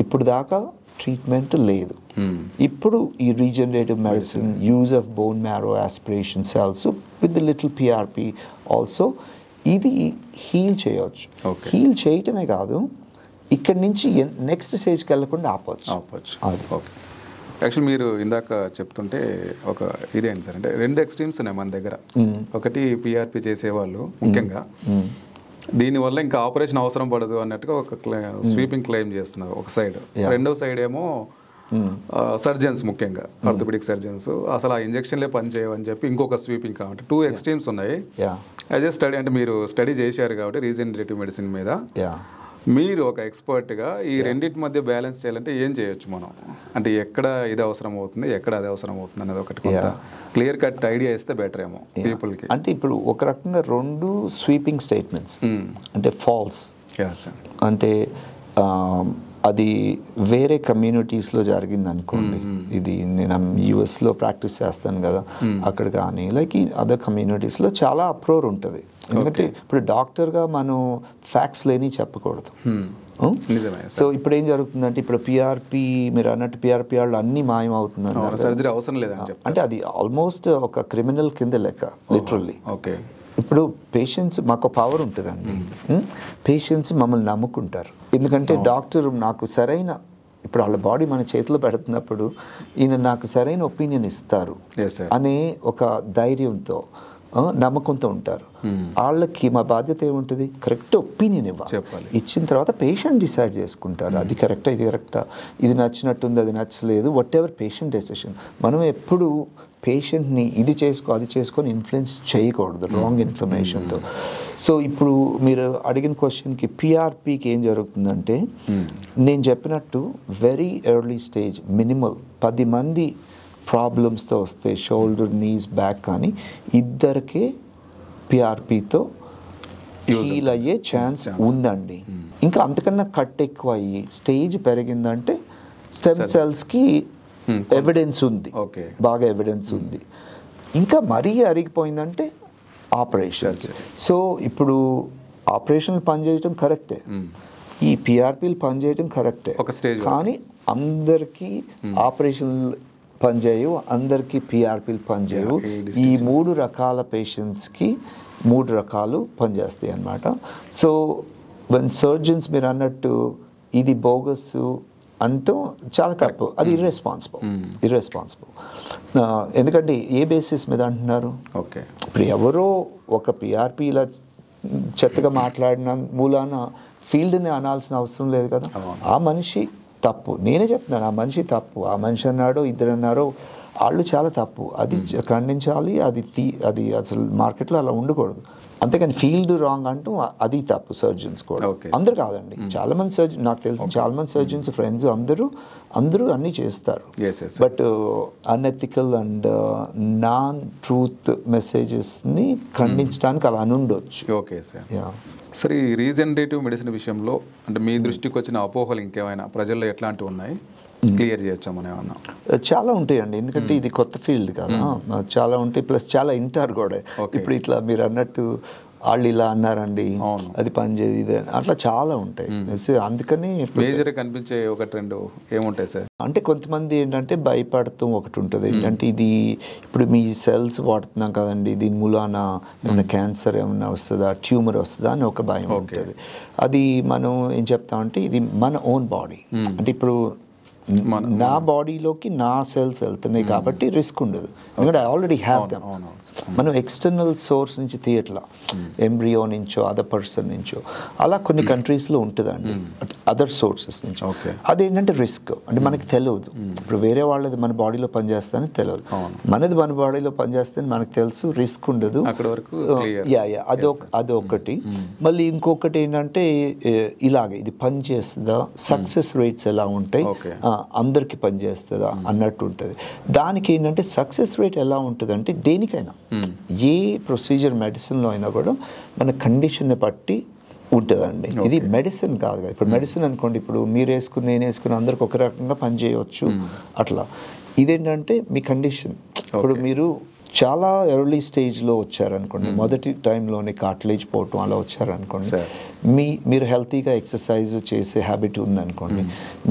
ఇప్పుడు దాకా ట్రీట్మెంట్ లేదు. ఇప్పుడు ఈ regenerative medicine, use of bone marrow aspiration cells with the little PRP also ఇది హీల్ చేయవచ్చు. హీల్ చేయటమే కాదు, ఇక్కడి నుంచి నెక్స్ట్ స్టేజ్కి వెళ్ళకుండా ఆపవచ్చు. అది ఓకే. యాక్చువల్ మీరు ఇందాక చెప్తుంటే ఒక ఇదేంటి సార్ అంటే 2 ఎక్స్ట్రీమ్స్ ఉన్నాయి మన దగ్గర. ఒకటి పిఆర్పి చేసేవాళ్ళు ముఖ్యంగా దీనివల్ల ఇంకా ఆపరేషన్ అవసరం పడదు అన్నట్టుగా ఒక స్వీపింగ్ క్లెయిమ్ చేస్తున్నారు ఒక సైడ్. రెండో సైడ్ ఏమో సర్జన్స్, ముఖ్యంగా ఆర్థోపెడిక్ సర్జన్స్ అసలు ఆ ఇంజెక్షన్లే పని చేయవని చెప్పి ఇంకొక స్వీపింగ్. కాబట్టి 2 ఎక్స్ట్రీమ్స్ ఉన్నాయి. అదే స్టడీ అంటే మీరు స్టడీ చేశారు కాబట్టి రీజనరేటివ్ మెడిసిన్ మీద మీరు ఒక ఎక్స్పర్ట్గా ఈ రెండింటి మధ్య బ్యాలెన్స్ చేయాలంటే ఏం చేయొచ్చు మనం? అంటే ఎక్కడ ఇది అవసరం అవుతుంది, ఎక్కడ అది అవసరం అవుతుంది అనేది ఒకటి క్లియర్ కట్ ఐడియా ఇస్తే బెటర్ ఏమో పీపుల్కి. అంటే ఇప్పుడు ఒక రకంగా 2 స్వీపింగ్ స్టేట్మెంట్స్ అంటే ఫాల్స్. అంటే అది వేరే కమ్యూనిటీస్లో జరిగింది అనుకోండి. ఇది నేను యూఎస్లో ప్రాక్టీస్ చేస్తాను కదా, అక్కడ కానీ లైక్ ఈ అదర్ కమ్యూనిటీస్లో చాలా అప్రోర్ ఉంటుంది. ఎందుకంటే ఇప్పుడు డాక్టర్గా మనం ఫ్యాక్ట్స్ లేని చెప్పకూడదు. సో ఇప్పుడు ఏం జరుగుతుందంటే ఇప్పుడు పిఆర్పి మీరు అన్నట్టు పిఆర్పి వాళ్ళు అన్ని మాయం అవుతుందని, సర్జరీ అవసరం లేదని అంటే అది ఆల్మోస్ట్ ఒక క్రిమినల్ కింద లెక్క లిటరల్లీ. ఓకే. ఇప్పుడు పేషెంట్స్ మాకు పవర్ ఉంటుందండి. పేషెంట్స్ మమ్మల్ని నమ్ముకుంటారు. ఎందుకంటే డాక్టర్ నాకు సరైన ఇప్పుడు వాళ్ళ బాడీ మన చేతిలో పెడుతున్నప్పుడు ఈయన నాకు సరైన ఒపీనియన్ ఇస్తారు అనే ఒక ధైర్యంతో నమ్మకంతో ఉంటారు. వాళ్ళకి మా బాధ్యత ఏముంటుంది, కరెక్ట్ ఒపీనియన్ ఇవ్వాలి. ఇచ్చిన తర్వాత పేషెంట్ డిసైడ్ చేసుకుంటారు అది కరెక్టా ఇది కరెక్టా, ఇది నచ్చినట్టుంది అది నచ్చలేదు, వాట్ ఎవర్ పేషెంట్ డెసిషన్. మనం ఎప్పుడు పేషెంట్ని ఇది చేసుకో అది చేసుకొని ఇన్ఫ్లుయెన్స్ చేయకూడదు రాంగ్ ఇన్ఫర్మేషన్తో. సో ఇప్పుడు మీరు అడిగిన క్వశ్చన్కి పిఆర్పికి ఏం జరుగుతుందంటే నేను చెప్పినట్టు వెరీ ఎర్లీ స్టేజ్ మినిమల్ 10 మంది ప్రాబ్లమ్స్తో వస్తే షోల్డర్, నీస్, బ్యాక్ కానీ ఇద్దరికే పిఆర్పితో హీల్ అయ్యే ఛాన్స్ ఉందండి. ఇంకా అంతకన్నా కట్ ఎక్కువ అయ్యి స్టేజ్ పెరిగిందంటే స్టెమ్ సెల్స్కి ఎవిడెన్స్ ఉంది, బాగా ఎవిడెన్స్ ఉంది. ఇంకా మరీ అరిగిపోయిందంటే ఆపరేషన్. సో ఇప్పుడు ఆపరేషన్లు పనిచేయటం కరెక్టే, ఈ పిఆర్పీలు పనిచేయటం కరెక్టే, కానీ అందరికీ ఆపరేషన్లు పనిచేయవు, అందరికీ పిఆర్పీలు పనిచేయవు. ఈ 3 రకాల పేషెంట్స్కి 3 రకాలు పనిచేస్తాయి అన్నమాట. సో వన్ సర్జన్స్ మీరు అన్నట్టు ఇది బోగస్ అంటూ చాలా తప్పు, అది ఇర్రెస్పాన్సిబుల్. ఎందుకంటే ఏ బేసిస్ మీద అంటున్నారు? ఓకే. ఇప్పుడు ఎవరో ఒక పిఆర్పి ఇలా చెత్తగా మాట్లాడిన మూలాన ఫీల్డ్ని అనాల్సిన అవసరం లేదు కదా. ఆ మనిషి తప్పు, నేనే చెప్తున్నాను ఆ మనిషి తప్పు. ఆ మనిషి అన్నాడో 2 అన్నారో వాళ్ళు చాలా తప్పు, అది ఖండించాలి. అది అసలు మార్కెట్లో అలా ఉండకూడదు. అంతేకాని ఫీల్డ్ రాంగ్ అంటూ అది తప్పు. సర్జన్స్ కూడా అందరు కాదండి, చాలా మంది సర్జన్ నాకు తెలిసి చాలా మంది సర్జన్స్ ఫ్రెండ్స్ అందరూ అన్నీ చేస్తారు. But unethical and non truth మెసేజెస్ని ఖండించడానికి అలా అనుండొచ్చు. Okay sir. సరే, ఈ రీజనరేటివ్ మెడిసిన్ విషయంలో అంటే మీ దృష్టికి వచ్చిన అపోహలు ఇంకేమైనా ప్రజల్లో ఎట్లాంటివి ఉన్నాయి, క్లియర్ చేయొచ్చామని ఏమన్నా? చాలా ఉంటాయండి, ఎందుకంటే ఇది కొత్త ఫీల్డ్ కదా, చాలా ఉంటాయి. ప్లస్ చాలా ఇంటారు కూడా. ఇప్పుడు ఇట్లా మీరు అన్నట్టు వాళ్ళు ఇలా అన్నారండి, అది పనిచేయదు, ఇది అట్లా చాలా ఉంటాయి. అందుకని మేజర్గా కనిపించే ఒక ట్రెండ్ ఏముంటాయి సార్? అంటే కొంతమంది ఏంటంటే భయపడతాం ఒకటి ఉంటుంది. ఏంటంటే ఇది ఇప్పుడు మీ సెల్స్ వాడుతున్నాం కదండి, దీని మూలాన ఏమైనా క్యాన్సర్ ఏమైనా వస్తుందా, ట్యూమర్ వస్తుందా అని ఒక భయం ఉంటుంది. అది మనం ఏం చెప్తామంటే ఇది మన ఓన్ బాడీ. అంటే ఇప్పుడు నా బాడీలోకి నా సెల్స్ వెళ్తున్నాయి కాబట్టి రిస్క్ ఉండదు, ఎందుకంటే ఐ ఆల్రెడీ హ్యావ్ దెమ్. మనం ఎక్స్టర్నల్ సోర్స్ నుంచి తీయట్లా, ఎంబ్రియో నుంచో అదర్ పర్సన్ నుంచో, అలా కొన్ని కంట్రీస్లో ఉంటుందండి అదర్ సోర్సెస్ నుంచి. అదేంటంటే రిస్క్, అంటే మనకి తెలియదు. ఇప్పుడు వేరే వాళ్ళది మన బాడీలో పనిచేస్తుందని తెలియదు, మనది మన బాడీలో పనిచేస్తుందని మనకు తెలుసు, రిస్క్ ఉండదు. అదొకటి. మళ్ళీ ఇంకొకటి ఏంటంటే ఇలాగే ఇది పని చేస్తుందా, సక్సెస్ రేట్స్ ఎలా ఉంటాయి, అందరికి పనిచేస్తుందా అన్నట్టు ఉంటుంది. దానికి ఏంటంటే సక్సెస్ రేట్ ఎలా ఉంటుందంటే దేనికైనా ఏ ప్రొసీజర్ మెడిసిన్లో అయినా కూడా మన కండిషన్ని బట్టి ఉంటుందండి. ఇది మెడిసిన్ కాదు కదా. ఇప్పుడు మెడిసిన్ అనుకోండి, ఇప్పుడు మీరు వేసుకుని నేను వేసుకుని అందరికి ఒక రకంగా పనిచేయవచ్చు అట్లా. ఇదేంటంటే మీ కండిషన్. ఇప్పుడు మీరు చాలా ఎర్లీ స్టేజ్లో వచ్చారనుకోండి, మొదటి టైంలోనే కార్టిలేజ్ పోవటం అలా వచ్చారనుకోండి, మీరు హెల్తీగా ఎక్సర్సైజ్ చేసే హ్యాబిట్ ఉందనుకోండి,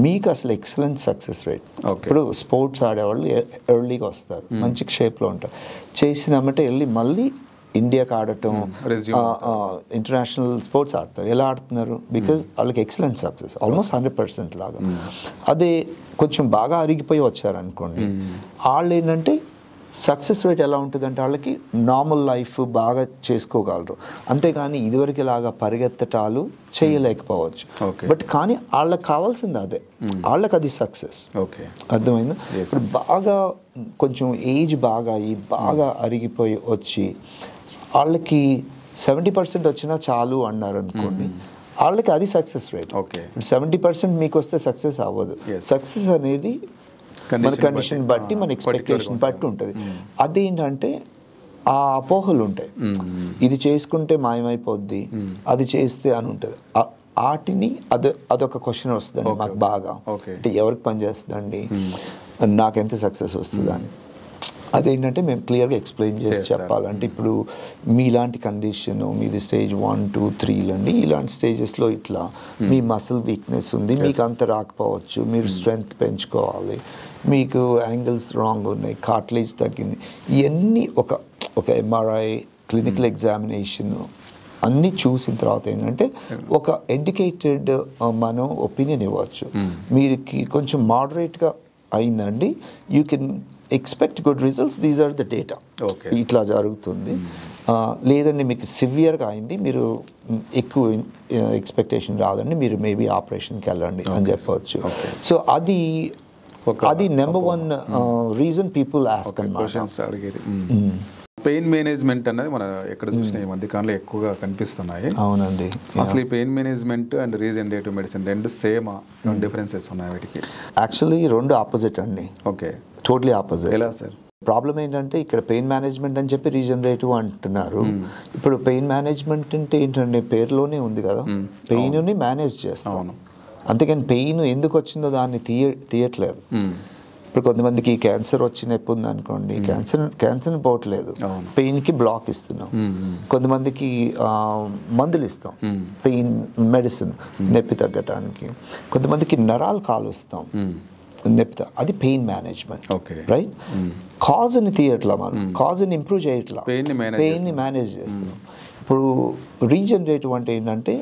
మీకు అసలు ఎక్సలెంట్ సక్సెస్ రేట్. ఇప్పుడు స్పోర్ట్స్ ఆడేవాళ్ళు ఎర్లీగా వస్తారు, మంచి షేప్లో ఉంటారు, చేసినామంటే వెళ్ళి మళ్ళీ ఇండియాకి ఆడటం, ఇంటర్నేషనల్ స్పోర్ట్స్ ఆడతారు. ఎలా ఆడుతున్నారు? బికాజ్ వాళ్ళకి ఎక్సలెంట్ సక్సెస్, ఆల్మోస్ట్ 100% లాగా. అదే కొంచెం బాగా అరిగిపోయి వచ్చారనుకోండి, వాళ్ళు ఏంటంటే సక్సెస్ రేట్ ఎలా ఉంటుందంటే వాళ్ళకి నార్మల్ లైఫ్ బాగా చేసుకోగలరు, అంతేగాని ఇదివరకు లాగా పరిగెత్తటాలు చేయలేకపోవచ్చు. బట్ కానీ వాళ్ళకి కావాల్సింది అదే, వాళ్ళకి అది సక్సెస్. అర్థమైందా? ఇప్పుడు బాగా కొంచెం ఏజ్ బాగా అరిగిపోయి వచ్చి వాళ్ళకి 70% వచ్చినా చాలు అన్నారు అనుకోండి, వాళ్ళకి అది సక్సెస్ రేట్. 70% మీకు వస్తే సక్సెస్ అవ్వదు. సక్సెస్ అనేది మన కండిషన్ బట్టి, మన ఎక్స్పెక్టేషన్ బట్టి ఉంటుంది. అదేంటంటే ఆ అపోహలు ఉంటాయి, ఇది చేసుకుంటే మాయమైపోద్ది, అది చేస్తే అని ఉంటుంది. వాటిని అదొక క్వశ్చన్ వస్తుందండి మాకు బాగా, అంటే ఎవరికి పని చేస్తుందండి, నాకెంత సక్సెస్ వస్తుంది అని. అదేంటంటే మేము క్లియర్గా ఎక్స్ప్లెయిన్ చేసి చెప్పాలంటే, ఇప్పుడు మీలాంటి కండిషన్, మీది స్టేజ్ 1, 2, 3 అండి, ఇలాంటి స్టేజెస్లో ఇట్లా మీ మసిల్ వీక్నెస్ ఉంది, మీకు అంత రాకపోవచ్చు, మీరు స్ట్రెంగ్త్ పెంచుకోవాలి, మీకు యాంగిల్స్ రాంగ్ ఉన్నాయి, కార్టిలేజ్ తగ్గింది, ఇవన్నీ ఒక ఎంఆర్ఐ, క్లినికల్ ఎగ్జామినేషన్ అన్నీ చూసిన తర్వాత ఏంటంటే ఒక ఎడ్యుకేటెడ్ మనం ఒపీనియన్ ఇవ్వచ్చు. మీరుకి కొంచెం మోడరేట్గా అయిందండి, you can expect good results, these are the data, ఇట్లా జరుగుతుంది. లేదండి మీకు సివియర్గా అయింది, మీరు ఎక్కువ ఎక్స్పెక్టేషన్ రాదండి, మీరు మేబీ ఆపరేషన్కి వెళ్ళండి అని చెప్పవచ్చు. సో అది నెంబర్ 1 రీజన్ పీపుల్ ఆస్క్ అన్నమాట. పెయిన్ మేనేజ్మెంట్ అనేది మన ఎక్కడ చూసినా ఈ మధ్య కాలంలో ఎక్కువగా కనిపిస్తున్నాయి. అవునండి. అసలు ఈ pain management and regenerative medicine రెండు సేమా, డిఫరెన్సెస్ ఉన్నాయి వీటికి? యాక్చువల్లీ రెండు ఆపోజిట్ అండి. Totally opposite. ఎలా సార్? ప్రాబ్లం ఏంటంటే ఇక్కడ పెయిన్ మేనేజ్మెంట్ అని చెప్పి రీజనరేటివ్ అంటున్నారు. ఇప్పుడు పెయిన్ మేనేజ్మెంట్ అంటే ఏంటంటే పేరులోనే ఉంది కదా, పెయిన్ని మేనేజ్ చేస్తాం, అంతేకాని పెయిన్ ఎందుకు వచ్చిందో దాన్ని తీయట్లేదు. ఇప్పుడు కొంతమందికి క్యాన్సర్ వచ్చి నొప్పి ఉంది అనుకోండి, క్యాన్సర్ పోవట్లేదు, పెయిన్కి బ్లాక్ ఇస్తున్నాం. కొంతమందికి మందులు ఇస్తాం, పెయిన్ మెడిసిన్ నొప్పి తగ్గటానికి. కొంతమందికి నరాలు కాలుస్తాం నొప్పి, అది పెయిన్ మేనేజ్మెంట్. రైట్? కాజ్ని తీయట్లా, మనం కాజ్ని ఇంప్రూవ్ చేయట్లా, పెయిన్ని మేనేజ్ చేస్తున్నాం. ఇప్పుడు రీజనరేటివ్ అంటే ఏంటంటే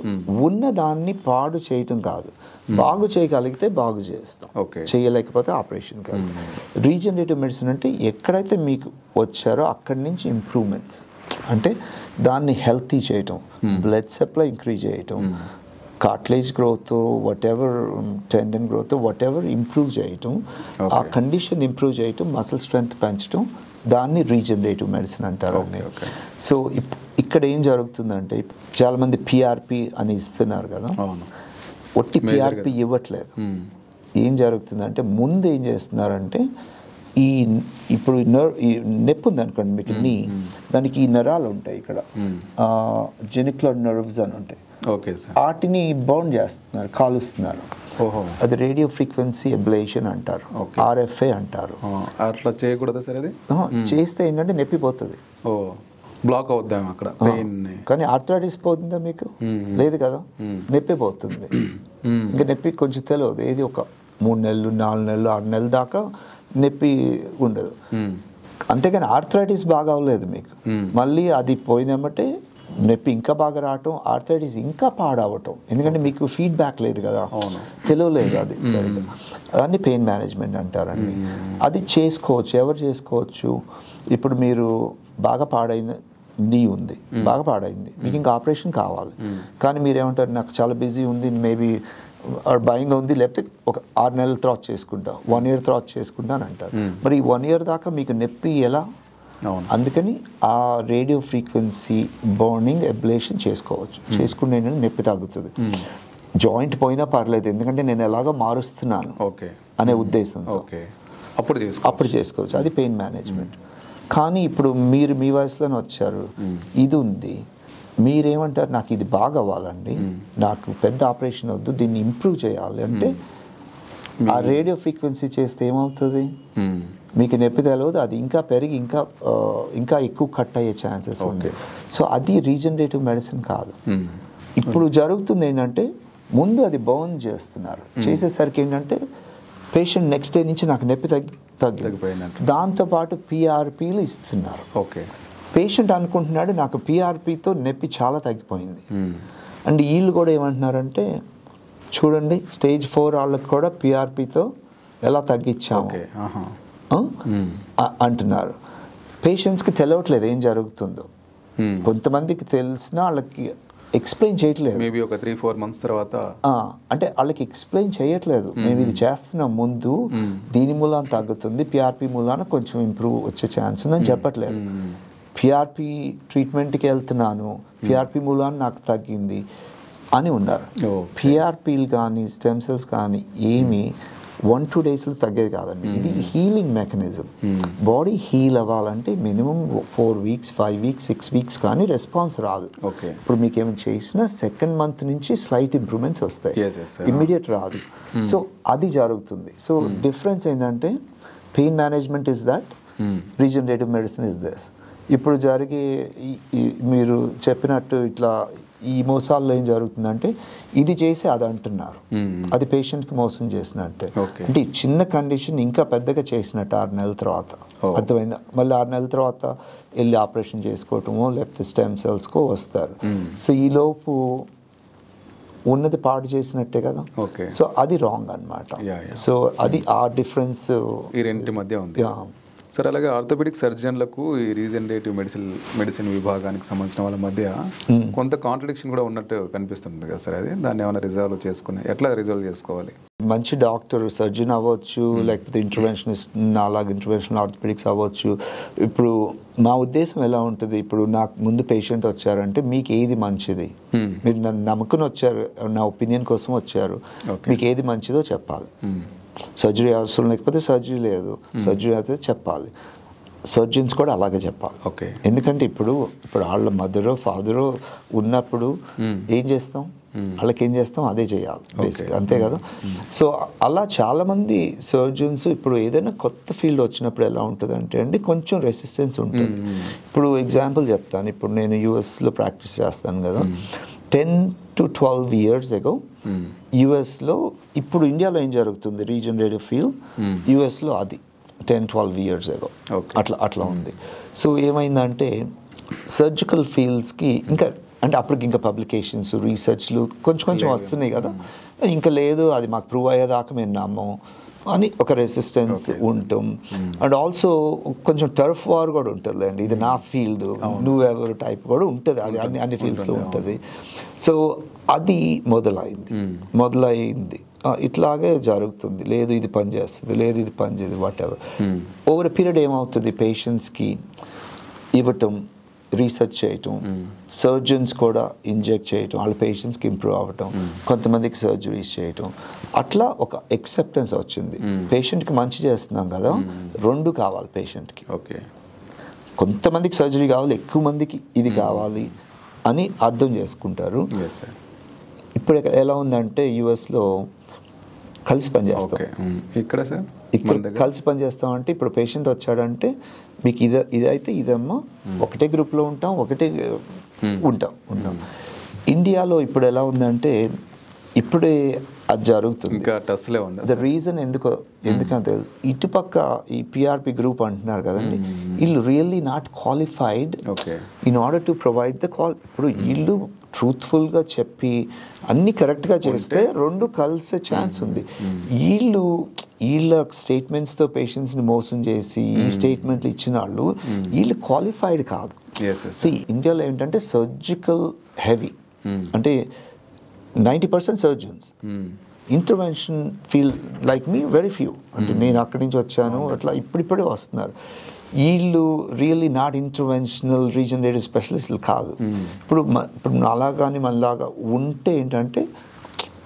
ఉన్నదాన్ని పాడు చేయటం కాదు, బాగు చేయగలిగితే బాగు చేస్తాం, చేయలేకపోతే ఆపరేషన్కి వెళ్తాం. రీజనరేటివ్ మెడిసిన్ అంటే ఎక్కడైతే మీకు వచ్చారో అక్కడి నుంచి ఇంప్రూవ్మెంట్స్, అంటే దాన్ని హెల్తీ చేయటం, బ్లడ్ సప్లై ఇంక్రీజ్ చేయటం, cartilage growth, whatever tendon growth, whatever improve చేయటం, ఆ కండిషన్ ఇంప్రూవ్ చేయటం, మసిల్ స్ట్రెంగ్త్ పెంచడం, దాన్ని రీజనరేటివ్ మెడిసిన్ అంటారు. సో ఇక్కడ ఏం జరుగుతుందంటే చాలామంది పిఆర్పి అని ఇస్తున్నారు కదా, ఒట్టి పిఆర్పి ఇవ్వట్లేదు. ఏం జరుగుతుందంటే ముందు ఏం చేస్తున్నారంటే ఇప్పుడు ఈ నొప్పి ఉంది అనుకోండి మీకు, దానికి ఈ నరాలు ఉంటాయి ఇక్కడ, జెనిక్యులర్ నర్వ్స్ అని ఉంటాయి, వాటిని బౌండ్ చేస్తున్నారు, కాలుస్తున్నారు. అది రేడియో ఫ్రీక్వెన్సీ అబ్లేషన్ అంటారు, RFA అంటారు. అట్లా చేయకూడదు సార్? అది చేస్తే ఏంటంటే నొప్పిపోతుంది, బ్లాక్ అవుద్దాం అక్కడ. కానీ ఆర్థరైటిస్ పోతుందా మీకు? లేదు కదా, నొప్పి పోతుంది. ఇంకా నొప్పి కొంచెం తెలియదు, ఏది ఒక 3 నెలలు 4 నెలలు 6 నెలల దాకా నొప్పి ఉండదు. అంతేగాని ఆర్థరైటిస్ బాగా అవ్వలేదు మీకు, మళ్ళీ అది పోయినామంటే నొప్పి ఇంకా బాగా రావటం, ఆర్థరైటిస్ ఇంకా పాడవటం, ఎందుకంటే మీకు ఫీడ్బ్యాక్ లేదు కదా, తెలియలేదు అది సరిగ్గా. దాన్ని పెయిన్ మేనేజ్మెంట్ అంటారండి. అది చేసుకోవచ్చు, ఎవరు చేసుకోవచ్చు? ఇప్పుడు మీరు బాగా పాడైన నీ ఉంది, బాగా పాడైంది, మీకు ఇంకా ఆపరేషన్ కావాలి, కానీ మీరేమంటారు, నాకు చాలా బిజీ ఉంది, మేబీ భయంగా ఉంది, లేకపోతే ఒక 6 నెలల తర్వాత చేసుకుంటా, 1 year తర్వాత చేసుకుంటా అని అంటారు. మరి ఈ 1 year దాకా మీకు నొప్పి ఎలా? అందుకని ఆ రేడియో ఫ్రీక్వెన్సీ బర్నింగ్ అబ్లేషన్ చేసుకోవచ్చు, చేసుకుంటే నొప్పి తగ్గుతుంది. జాయింట్ పోయినా పర్లేదు, ఎందుకంటే నేను ఎలాగో మారుస్తున్నాను అనే ఉద్దేశంతో అప్పుడు చేసుకోవచ్చు. అది పెయిన్ మేనేజ్మెంట్. కానీ ఇప్పుడు మీరు మీ వయసులోనే వచ్చారు, ఇది ఉంది, మీరేమంటారు, నాకు ఇది బాగా అవ్వాలండి, నాకు పెద్ద ఆపరేషన్ వద్దు, దీన్ని ఇంప్రూవ్ చేయాలి అంటే ఆ రేడియో ఫ్రీక్వెన్సీ చేస్తే ఏమవుతుంది, మీకు నొప్పి తెలియదు, అది ఇంకా పెరిగి ఇంకా ఎక్కువ కట్ అయ్యే ఛాన్సెస్ ఉంది. సో అది రీజనరేటివ్ మెడిసిన్ కాదు. ఇప్పుడు జరుగుతుంది ఏంటంటే ముందు అది బర్న్ చేస్తున్నారు, చేసేసరికి ఏంటంటే పేషెంట్ నెక్స్ట్ డే నుంచి నాకు నొప్పి తగ్గిపోయిందంట, దాంతోపాటు పిఆర్పీలు ఇస్తున్నారు. పేషెంట్ అనుకుంటున్నాడు నాకు పిఆర్పీతో నొప్పి చాలా తగ్గిపోయింది. అండ్ వీళ్ళు కూడా ఏమంటున్నారంటే చూడండి స్టేజ్ 4 వాళ్ళకి కూడా పిఆర్పీతో ఎలా తగ్గించాము అంటున్నారు. పేషెంట్స్కి తెలియట్లేదు ఏం జరుగుతుందో. కొంతమందికి తెలిసినా వాళ్ళకి ఎక్స్ప్లెయిన్ చేయట్లేదు. మేబీ ఒక 3-4 months తర్వాత అంటే వాళ్ళకి ఎక్స్ప్లెయిన్ చేయట్లేదు, మేము ఇది చేస్తున్నాం ముందు, దీని మూలాన తగ్గుతుంది, పిఆర్పీ మూలాన కొంచెం ఇంప్రూవ్ వచ్చే ఛాన్స్ ఉందని చెప్పట్లేదు. పిఆర్పీ ట్రీట్మెంట్కి వెళ్తున్నాను, పిఆర్పీ మూలాన నాకు తగ్గింది అని ఉన్నారు. పిఆర్పీలు కానీ స్టెమ్ సెల్స్ కానీ ఏమి 1-2 daysలో తగ్గేది కాదండి. ఇది హీలింగ్ మెకానిజం. బాడీ హీల్ అవ్వాలంటే మినిమం 4 weeks, 5 weeks, 6 weeks కానీ రెస్పాన్స్ రాదు. ఇప్పుడు మీకు ఏమైనా చేసినా 2nd month నుంచి స్లైట్ ఇంప్రూవ్మెంట్స్ వస్తాయి, ఇమ్మీడియట్ రాదు. సో అది జరుగుతుంది. సో డిఫరెన్స్ ఏంటంటే pain management is that, regenerative medicine is this. ఇప్పుడు జరిగే మీరు చెప్పినట్టు ఇట్లా ఈ మోసాల్లో ఏం జరుగుతుందంటే ఇది చేసి అది అంటున్నారు, అది పేషెంట్కి మోసం చేసినట్టే. అంటే చిన్న కండిషన్ ఇంకా పెద్దగా చేసినట్టు 6 నెలల తర్వాత, అర్థమైందా? మళ్ళీ 6 నెలల తర్వాత వెళ్ళి ఆపరేషన్ చేసుకోవటమో లేకపోతే స్టెమ్ సెల్స్కో వస్తారు. సో ఈ లోపు ఉన్నది పాడు చేసినట్టే కదా. సో అది రాంగ్ అన్నమాట. సో అది ఆ డిఫరెన్స్ ఈ రెండింటి మధ్య ఉంది. సార్ అలాగే ఆర్థోపెడిక్ సర్జన్లకు ఈ రీజనరేటివ్ మెడిసిన్ విభాగానికి సంబంధించిన వాళ్ళ మధ్య కొంత కాంట్రడిక్షన్ కూడా ఉన్నట్టు కనిపిస్తుంది కదా సార్. అది దాన్ని ఏమైనా రిజాల్వ్ చేసుకుని ఎట్లా రిజాల్వ్ చేసుకోవాలి? మంచి డాక్టర్ సర్జన్ అవ్వచ్చు, లేకపోతే ఇంటర్వెన్షనిస్ట్ అలాగే ఇంటర్వెన్షనల్ ఆర్థోపెడిక్స్ అవ్వచ్చు. ఇప్పుడు మా ఉద్దేశం ఎలా ఉంటుంది, ఇప్పుడు నాకు ముందు పేషెంట్ వచ్చారంటే మీకు ఏది మంచిది, మీరు నన్ను నమ్ముకుని వచ్చారు, నా ఒపీనియన్ కోసం వచ్చారు, మీకు ఏది మంచిదో చెప్పాలి. సర్జరీ అవసరం లేకపోతే సర్జరీ లేదు, సర్జరీ అయితే చెప్పాలి. సర్జన్స్ కూడా అలాగే చెప్పాలి. ఎందుకంటే ఇప్పుడు వాళ్ళ మదరో ఫాదరో ఉన్నప్పుడు ఏం చేస్తాం, వాళ్ళకి ఏం చేస్తాం అదే చేయాలి బేసిక్, అంతే కదా. సో అలా చాలామంది సర్జన్స్ ఇప్పుడు ఏదైనా కొత్త ఫీల్డ్ వచ్చినప్పుడు ఎలా ఉంటుంది అంటే అండి కొంచెం రెసిస్టెన్స్ ఉంటుంది. ఇప్పుడు ఎగ్జాంపుల్ చెప్తాను, ఇప్పుడు నేను యూఎస్లో ప్రాక్టీస్ చేస్తాను కదా, 10 to 12 years ago యుఎస్లో, ఇప్పుడు ఇండియాలో ఏం జరుగుతుంది రీజనరేటివ్ ఫీల్డ్, యుఎస్లో అది 10-12 years ago అట్లా ఉంది. సో ఏమైందంటే సర్జికల్ ఫీల్డ్స్కి ఇంకా అంటే అప్పటికి ఇంకా పబ్లికేషన్స్ రీసెర్చ్లు కొంచెం వస్తున్నాయి కదా, ఇంకా లేదు అది మాకు ప్రూవ్ అయ్యేదాకా మేము నమ్మం అని ఒక రెసిస్టెన్స్ ఉంటాం. అండ్ ఆల్సో కొంచెం టర్ఫ్ వార్ కూడా ఉంటుంది అండి, ఇది నా ఫీల్డ్ నువ్వెవరు టైప్ కూడా ఉంటుంది, అది అన్ని ఫీల్డ్స్లో ఉంటుంది. సో అది మొదలైంది ఇట్లాగే జరుగుతుంది, లేదు ఇది పని చేస్తుంది, లేదు ఇది పని చేయదు, వాట్ ఎవర్. ఓవర్ పీరియడ్ ఏమవుతుంది, పేషెంట్స్కి ఇవ్వటం, రీసెర్చ్ చేయటం, సర్జన్స్ కూడా ఇంజెక్ట్ చేయటం, వాళ్ళ పేషెంట్స్కి ఇంప్రూవ్ అవ్వటం, కొంతమందికి సర్జరీస్ చేయటం, అట్లా ఒక ఎక్సెప్టెన్స్ వచ్చింది. పేషెంట్కి మంచి చేస్తున్నాం కదా, 2 కావాలి పేషెంట్కి. కొంతమందికి సర్జరీ కావాలి, ఎక్కువ మందికి ఇది కావాలి అని అర్థం చేసుకుంటారు. ఇప్పుడు ఎలా ఉందంటే యుఎస్లో కలిసి పనిచేస్తాం, ఇక్కడ కలిసి పనిచేస్తాం. అంటే ఇప్పుడు పేషెంట్ వచ్చాడంటే మీకు ఇదైతే ఇదమ్మా, ఒకటే గ్రూప్లో ఉంటాం, ఒకటే ఉంటాం. ఇండియాలో ఇప్పుడు ఎలా ఉందంటే ఇప్పుడే అది జరుగుతుంది. ద రీజన్ ఎందుకంటే తెలుసు, ఇటుపక్క ఈ పిఆర్పి గ్రూప్ అంటున్నారు కదండి, వీళ్ళు really not qualified in order to provide the call. ఇప్పుడు వీళ్ళు ట్రూత్ఫుల్గా చెప్పి అన్ని కరెక్ట్గా చేస్తే 2 కలిసే ఛాన్స్ ఉంది. వీళ్ళ స్టేట్మెంట్స్తో పేషెంట్స్ని మోసం చేసి ఈ స్టేట్మెంట్లు ఇచ్చిన వీళ్ళు క్వాలిఫైడ్ కాదు. ఇండియాలో ఏంటంటే సర్జికల్ హెవీ, అంటే 90% సర్జన్స్, ఇంటర్వెన్షన్ ఫీల్డ్ లైక్ మీ వెరీ ఫ్యూ. అంటే నేను అక్కడి నుంచి వచ్చాను, అట్లా ఇప్పుడిప్పుడే వస్తున్నారు. వీళ్ళు రియల్లీ నాట్ ఇంటర్వెన్షనల్ రీజనరేటివ్ స్పెషలిస్టులు కాదు. ఇప్పుడు అలాగాని మనలాగా ఉంటే ఏంటంటే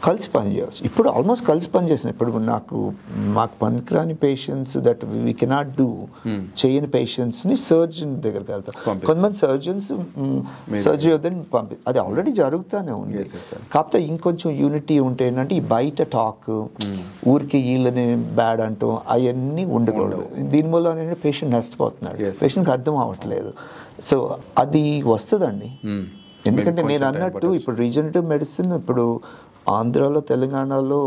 కలిసి పనిచేయవచ్చు. ఇప్పుడు ఆల్మోస్ట్ కలిసి పనిచేస్తున్నాయి. ఇప్పుడు మాకు పనికిరాని patients that we cannot do చేయని పేషెంట్స్ని సర్జన్ దగ్గరికి వెళ్తాం. కొంతమంది సర్జన్స్ సర్జరీ వద్దని అది ఆల్రెడీ జరుగుతూనే ఉంది. కాకపోతే ఇంకొంచెం యూనిటీ ఉంటే ఏంటంటే ఈ బయట టాక్ ఊరికి వీళ్ళని బ్యాడ్ అంటాం అవన్నీ ఉండకూడదు. దీనివల్ల ఏంటంటే పేషెంట్ నష్టపోతున్నాడు, పేషెంట్కి అర్థం అవ్వట్లేదు. సో అది వస్తుందండి. ఎందుకంటే నేను అన్నట్టు ఇప్పుడు రీజనరేటివ్ మెడిసిన్ ఇప్పుడు ఆంధ్రాలో తెలంగాణలో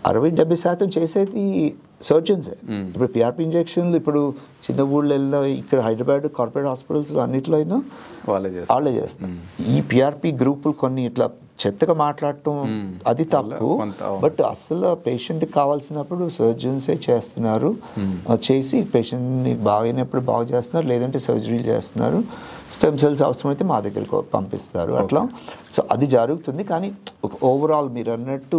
60-70% చేసేది సర్జన్సే. ఇప్పుడు పిఆర్పి ఇంజెక్షన్లు ఇప్పుడు చిన్న ఊళ్ళల్లో ఇక్కడ హైదరాబాద్ కార్పొరేట్ హాస్పిటల్స్ అన్నిట్లో అయినా వాళ్ళే చేస్తారు. ఈ పిఆర్పి గ్రూపులు కొన్ని ఇట్లా చెత్తగా మాట్లాడటం అది తప్పు. బట్ అసలు పేషెంట్కి కావాల్సినప్పుడు సర్జన్సే చేస్తున్నారు. చేసి పేషెంట్ని బాగైనప్పుడు బాగు చేస్తున్నారు, లేదంటే సర్జరీ చేస్తున్నారు. స్టెమ్ సెల్స్ అవసరమైతే మా దగ్గరికి పంపిస్తారు అట్లా. సో అది జరుగుతుంది. కానీ ఒక ఓవరాల్ మీరు అన్నట్టు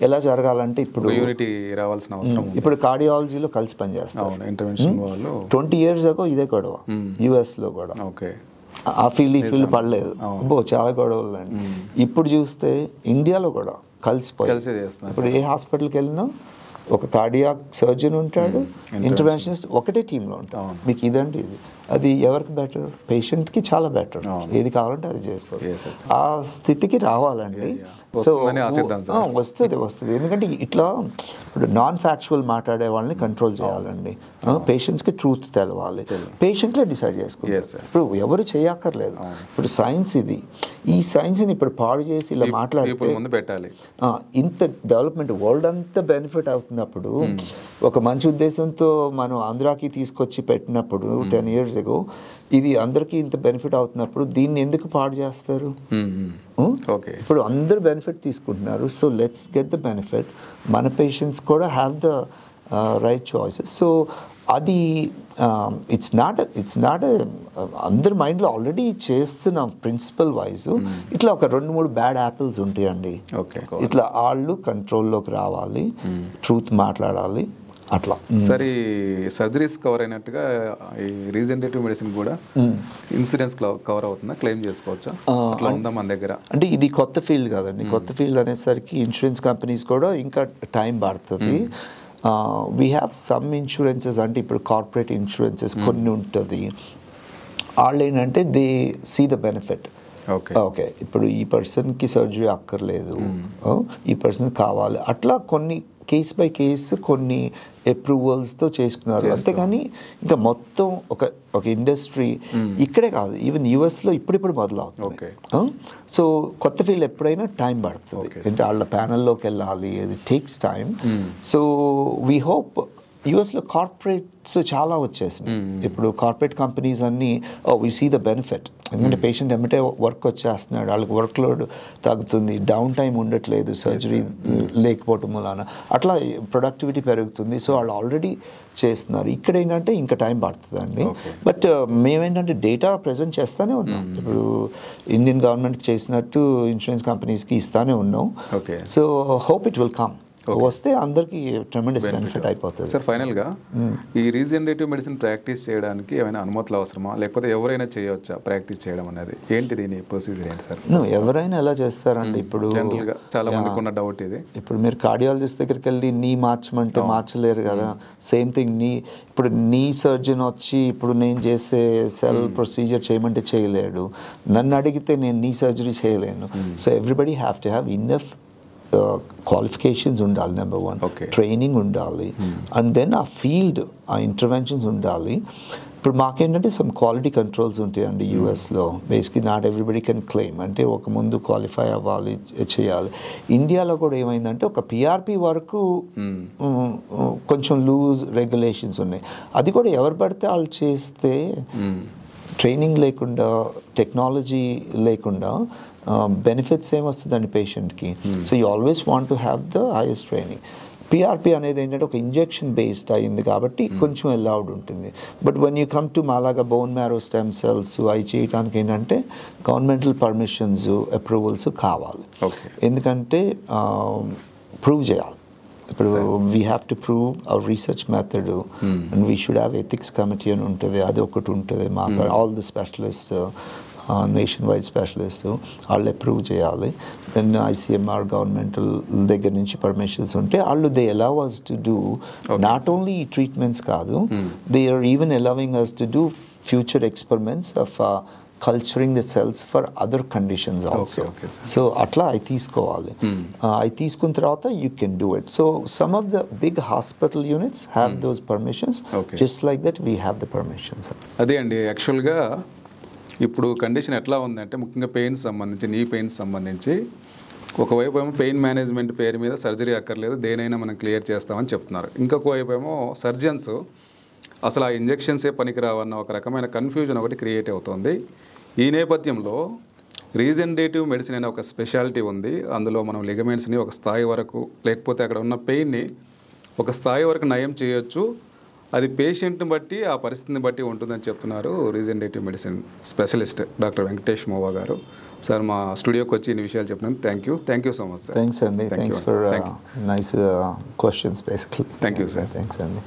ఎలా జరగాలంటే ఇప్పుడు యూనిటీ రావాల్సిన అవసరం. ఇప్పుడు కార్డియాలజీలో కలిసి పనిచేస్తారు. 20 years ago ఇదే గొడవ యుఎస్లో కూడా. ఆ ఫీల్డ్ పడలేదు, చాలా గొడవలు అండి. ఇప్పుడు చూస్తే ఇండియాలో కూడా కలిసిపోయి ఇప్పుడు ఏ హాస్పిటల్కి వెళ్ళినా ఒక కార్డియాక్ సర్జన్ ఉంటాడు, ఇంటర్వెన్షనిస్ట్ ఒకటే టీంలో ఉంటాడు. మీకు ఇదండి ఇది అది ఎవరికి బెటర్? పేషెంట్కి చాలా బెటర్. ఏది కావాలంటే అది చేసుకోవాలి. ఆ స్థితికి రావాలండి. సో వస్తుంది. ఎందుకంటే ఇట్లా ఇప్పుడు నాన్ ఫ్యాక్చువల్ మాట్లాడే వాళ్ళని కంట్రోల్ చేయాలండి. పేషెంట్స్కి ట్రూత్ తెలవాలి, పేషెంట్లే డిసైడ్ చేసుకోవాలి. ఇప్పుడు ఎవరు చేయక్కర్లేదు. ఇప్పుడు సైన్స్ ఇది, ఈ సైన్స్ని ఇప్పుడు పాడు చేసి ఇలా మాట్లాడితే ఇంత డెవలప్మెంట్ వరల్డ్ అంతా బెనిఫిట్ అవుతున్నప్పుడు ఒక మంచి ఉద్దేశంతో మనం ఆంధ్రాకి తీసుకొచ్చి పెట్టినప్పుడు 10 years ago ఇది అందరికీ ఇంత బెనిఫిట్ అవుతున్నప్పుడు దీన్ని ఎందుకు పాడు చేస్తారు? ఇప్పుడు అందరు బెనిఫిట్ తీసుకుంటున్నారు. So let's get the benefit. మన పేషెంట్స్ కూడా have the right choices. So అది ఇట్స్ నాట్ అందరి మైండ్లో ఆల్రెడీ చేస్తున్నాం ప్రిన్సిపల్ వైజ్. ఇట్లా ఒక 2-3 బ్యాడ్ యాపిల్స్ ఉంటాయండి. ఇట్లా వాళ్ళు కంట్రోల్లోకి రావాలి, ట్రూత్ మాట్లాడాలి అట్లా. సరే, సర్జరీస్ కవర్ అయినట్టుగా ఈ రీజనరేటివ్ మెడిసిన్ కూడా ఇన్సూరెన్స్ కవర్ అవుతుందా? క్లెయిమ్ చేసుకోవచ్చా? అట్లా ఉందా మన దగ్గర? అంటే ఇది కొత్త ఫీల్డ్ కాదండి. కొత్త ఫీల్డ్ అనేసరికి ఇన్సూరెన్స్ కంపెనీస్ కూడా ఇంకా టైం పడుతుంది. వీ హ్యావ్ సమ్ ఇన్సూరెన్సెస్, అంటే ఇప్పుడు కార్పొరేట్ ఇన్సూరెన్సెస్ కొన్ని ఉంటుంది. వాళ్ళు ఏంటంటే they see the benefit. Okay, ఇప్పుడు ఈ పర్సన్కి సర్జరీ అక్కర్లేదు, ఈ పర్సన్ కావాలి, అట్లా కొన్ని కేస్ బై కేసు కొన్ని అప్రూవల్స్తో చేసుకున్నారు. అంతేగాని ఇంకా మొత్తం ఒక ఇండస్ట్రీ ఇక్కడే కాదు, ఈవెన్ యుఎస్లో ఇప్పుడిప్పుడు మొదలవుతుంది. సో కొత్త ఫీల్డ్ ఎప్పుడైనా టైం పడుతుంది. అంటే వాళ్ళ ప్యానల్లోకి వెళ్ళాలి, ఇది takes time. So we hope యుఎస్లో కార్పొరేట్స్ చాలా వచ్చేసినాయి. ఇప్పుడు కార్పొరేట్ కంపెనీస్ అన్నీ వి సీ ద బెనిఫిట్. ఎందుకంటే పేషెంట్ ఎమ్మటే వర్క్ వచ్చేస్తున్నాడు, వాళ్ళకి వర్క్ లోడ్ తగ్గుతుంది, డౌన్ టైం ఉండట్లేదు సర్జరీ లేకపోవటం వలన, అట్లా ప్రొడక్టివిటీ పెరుగుతుంది. సో వాళ్ళు ఆల్రెడీ చేస్తున్నారు. ఇక్కడ ఏంటంటే ఇంకా టైం పడుతుందండి. బట్ మేమేంటంటే డేటా ప్రజెంట్ చేస్తూనే ఉన్నాం. ఇప్పుడు ఇండియన్ గవర్నమెంట్కి చేసినట్టు ఇన్సూరెన్స్ కంపెనీస్కి ఇస్తూనే ఉన్నాం. So hope it will come. వస్తే అందరికి ట్రెమెండస్ బెనిఫిట్ అయిపోతుంది. సార్, ఫైనల్గా ఈ రీజనరేటివ్ మెడిసిన్ ప్రాక్టీస్ చేయడానికి ఏమైనా అనుమతులు అవసరమా, లేకపోతే ఎవరైనా చేయవచ్చా ప్రాక్టీస్ చేయడం అనేది? ఏంటి దీని ప్రొసీజర్ ఏంటి సార్? ఎవరైనా ఎలా చేస్తారండి? ఇప్పుడు జనరల్గా చాలా మందికి ఉన్న డౌట్ ఇది. ఇప్పుడు మీరు కార్డియాలజిస్ట్ దగ్గరికి వెళ్ళి నీ మార్చమంటే మార్చలేరు కదా. సేమ్ థింగ్ ఇప్పుడు నీ సర్జన్ వచ్చి ఇప్పుడు నేను చేసే సెల్ ప్రొసీజర్ చేయమంటే చేయలేడు. నన్ను అడిగితే నేను నీ సర్జరీ చేయలేను. So everybody have to have enough qualifications ఉండాలి. నెంబర్ 1 ట్రైనింగ్ ఉండాలి, అండ్ దెన్ ఆ ఫీల్డ్ ఆ ఇంటర్వెన్షన్స్ ఉండాలి. ఇప్పుడు మాకేంటంటే సమ్ క్వాలిటీ కంట్రోల్స్ ఉంటాయండి యూఎస్లో. Basically not everybody can claim, అంటే ఒక ముందు క్వాలిఫై అవ్వాలి, చేయాలి. ఇండియాలో కూడా ఏమైందంటే ఒక పిఆర్పి వరకు కొంచెం లూజ్ రెగ్యులేషన్స్ ఉన్నాయి. అది కూడా ఎవరు పడితే వాళ్ళు చేస్తే ట్రైనింగ్ లేకుండా, టెక్నాలజీ లేకుండా బెనిఫిట్స్ ఏమొస్తుందండి పేషెంట్కి? So you always want to have the highest training. PRP అనేది ఏంటంటే ఒక ఇంజెక్షన్ బేస్డ్ అయింది కాబట్టి కొంచెం అలౌడ్ ఉంటుంది. But when you come to మాలాగా బోన్ మ్యారో స్టెమ్ సెల్స్ అవి చేయడానికి ఏంటంటే గవర్నమెంటల్ పర్మిషన్స్, అప్రూవల్స్ కావాలి. ఎందుకంటే ప్రూవ్ చేయాలి. ఇప్పుడు we have to prove our research method and we should have ethics committee అని ఉంటుంది, అది ఒకటి ఉంటుంది మాకు. All the specialist nationwide specialist వాళ్ళు అప్రూవ్ చేయాలి. దెన్ ఐసీఎంఆర్ గవర్నమెంటల్ దగ్గర నుంచి పర్మిషన్స్ ఉంటే వాళ్ళు they allow us to do not only treatments కాదు, they are even allowing us to do future experiments of culturing the cells for other conditions also. So అట్లా అవి తీసుకోవాలి. అవి తీసుకున్న తర్వాత you can do it. So some of the big hospital units have those permissions, just like that we have the permissions. అదే అండి, యాక్చువల్గా ఇప్పుడు కండిషన్ ఎట్లా ఉందంటే ముఖ్యంగా పెయిన్స్ సంబంధించి, నీ పెయిన్స్ సంబంధించి ఒకవైపు ఏమో పెయిన్ మేనేజ్మెంట్ పేరు మీద సర్జరీ అక్కర్లేదు, దేనైనా మనం క్లియర్ చేస్తామని చెప్తున్నారు. ఇంకొక వైపు ఏమో సర్జన్స్ అసలు ఆ ఇంజెక్షన్సే పనికిరావన్న ఒక రకమైన కన్ఫ్యూజన్ ఒకటి క్రియేట్ అవుతుంది. ఈ నేపథ్యంలో రీజనరేటివ్ మెడిసిన్ అనే ఒక స్పెషాలిటీ ఉంది. అందులో మనం లిగమెంట్స్ని ఒక స్థాయి వరకు, లేకపోతే అక్కడ ఉన్న పెయిన్ని ఒక స్థాయి వరకు నయం చేయొచ్చు. అది పేషెంట్ని బట్టి, ఆ పరిస్థితిని బట్టి ఉంటుందని చెప్తున్నారు regenerative medicine specialist doctor Venkatesh Mova garu. Sir మా స్టూడియోకి వచ్చి ఇన్ని విషయాలు చెప్పినందుకు thank you so much sir. Thanks అండి. Thanks for nice questions basically. Thank you sir. Thanks అండి.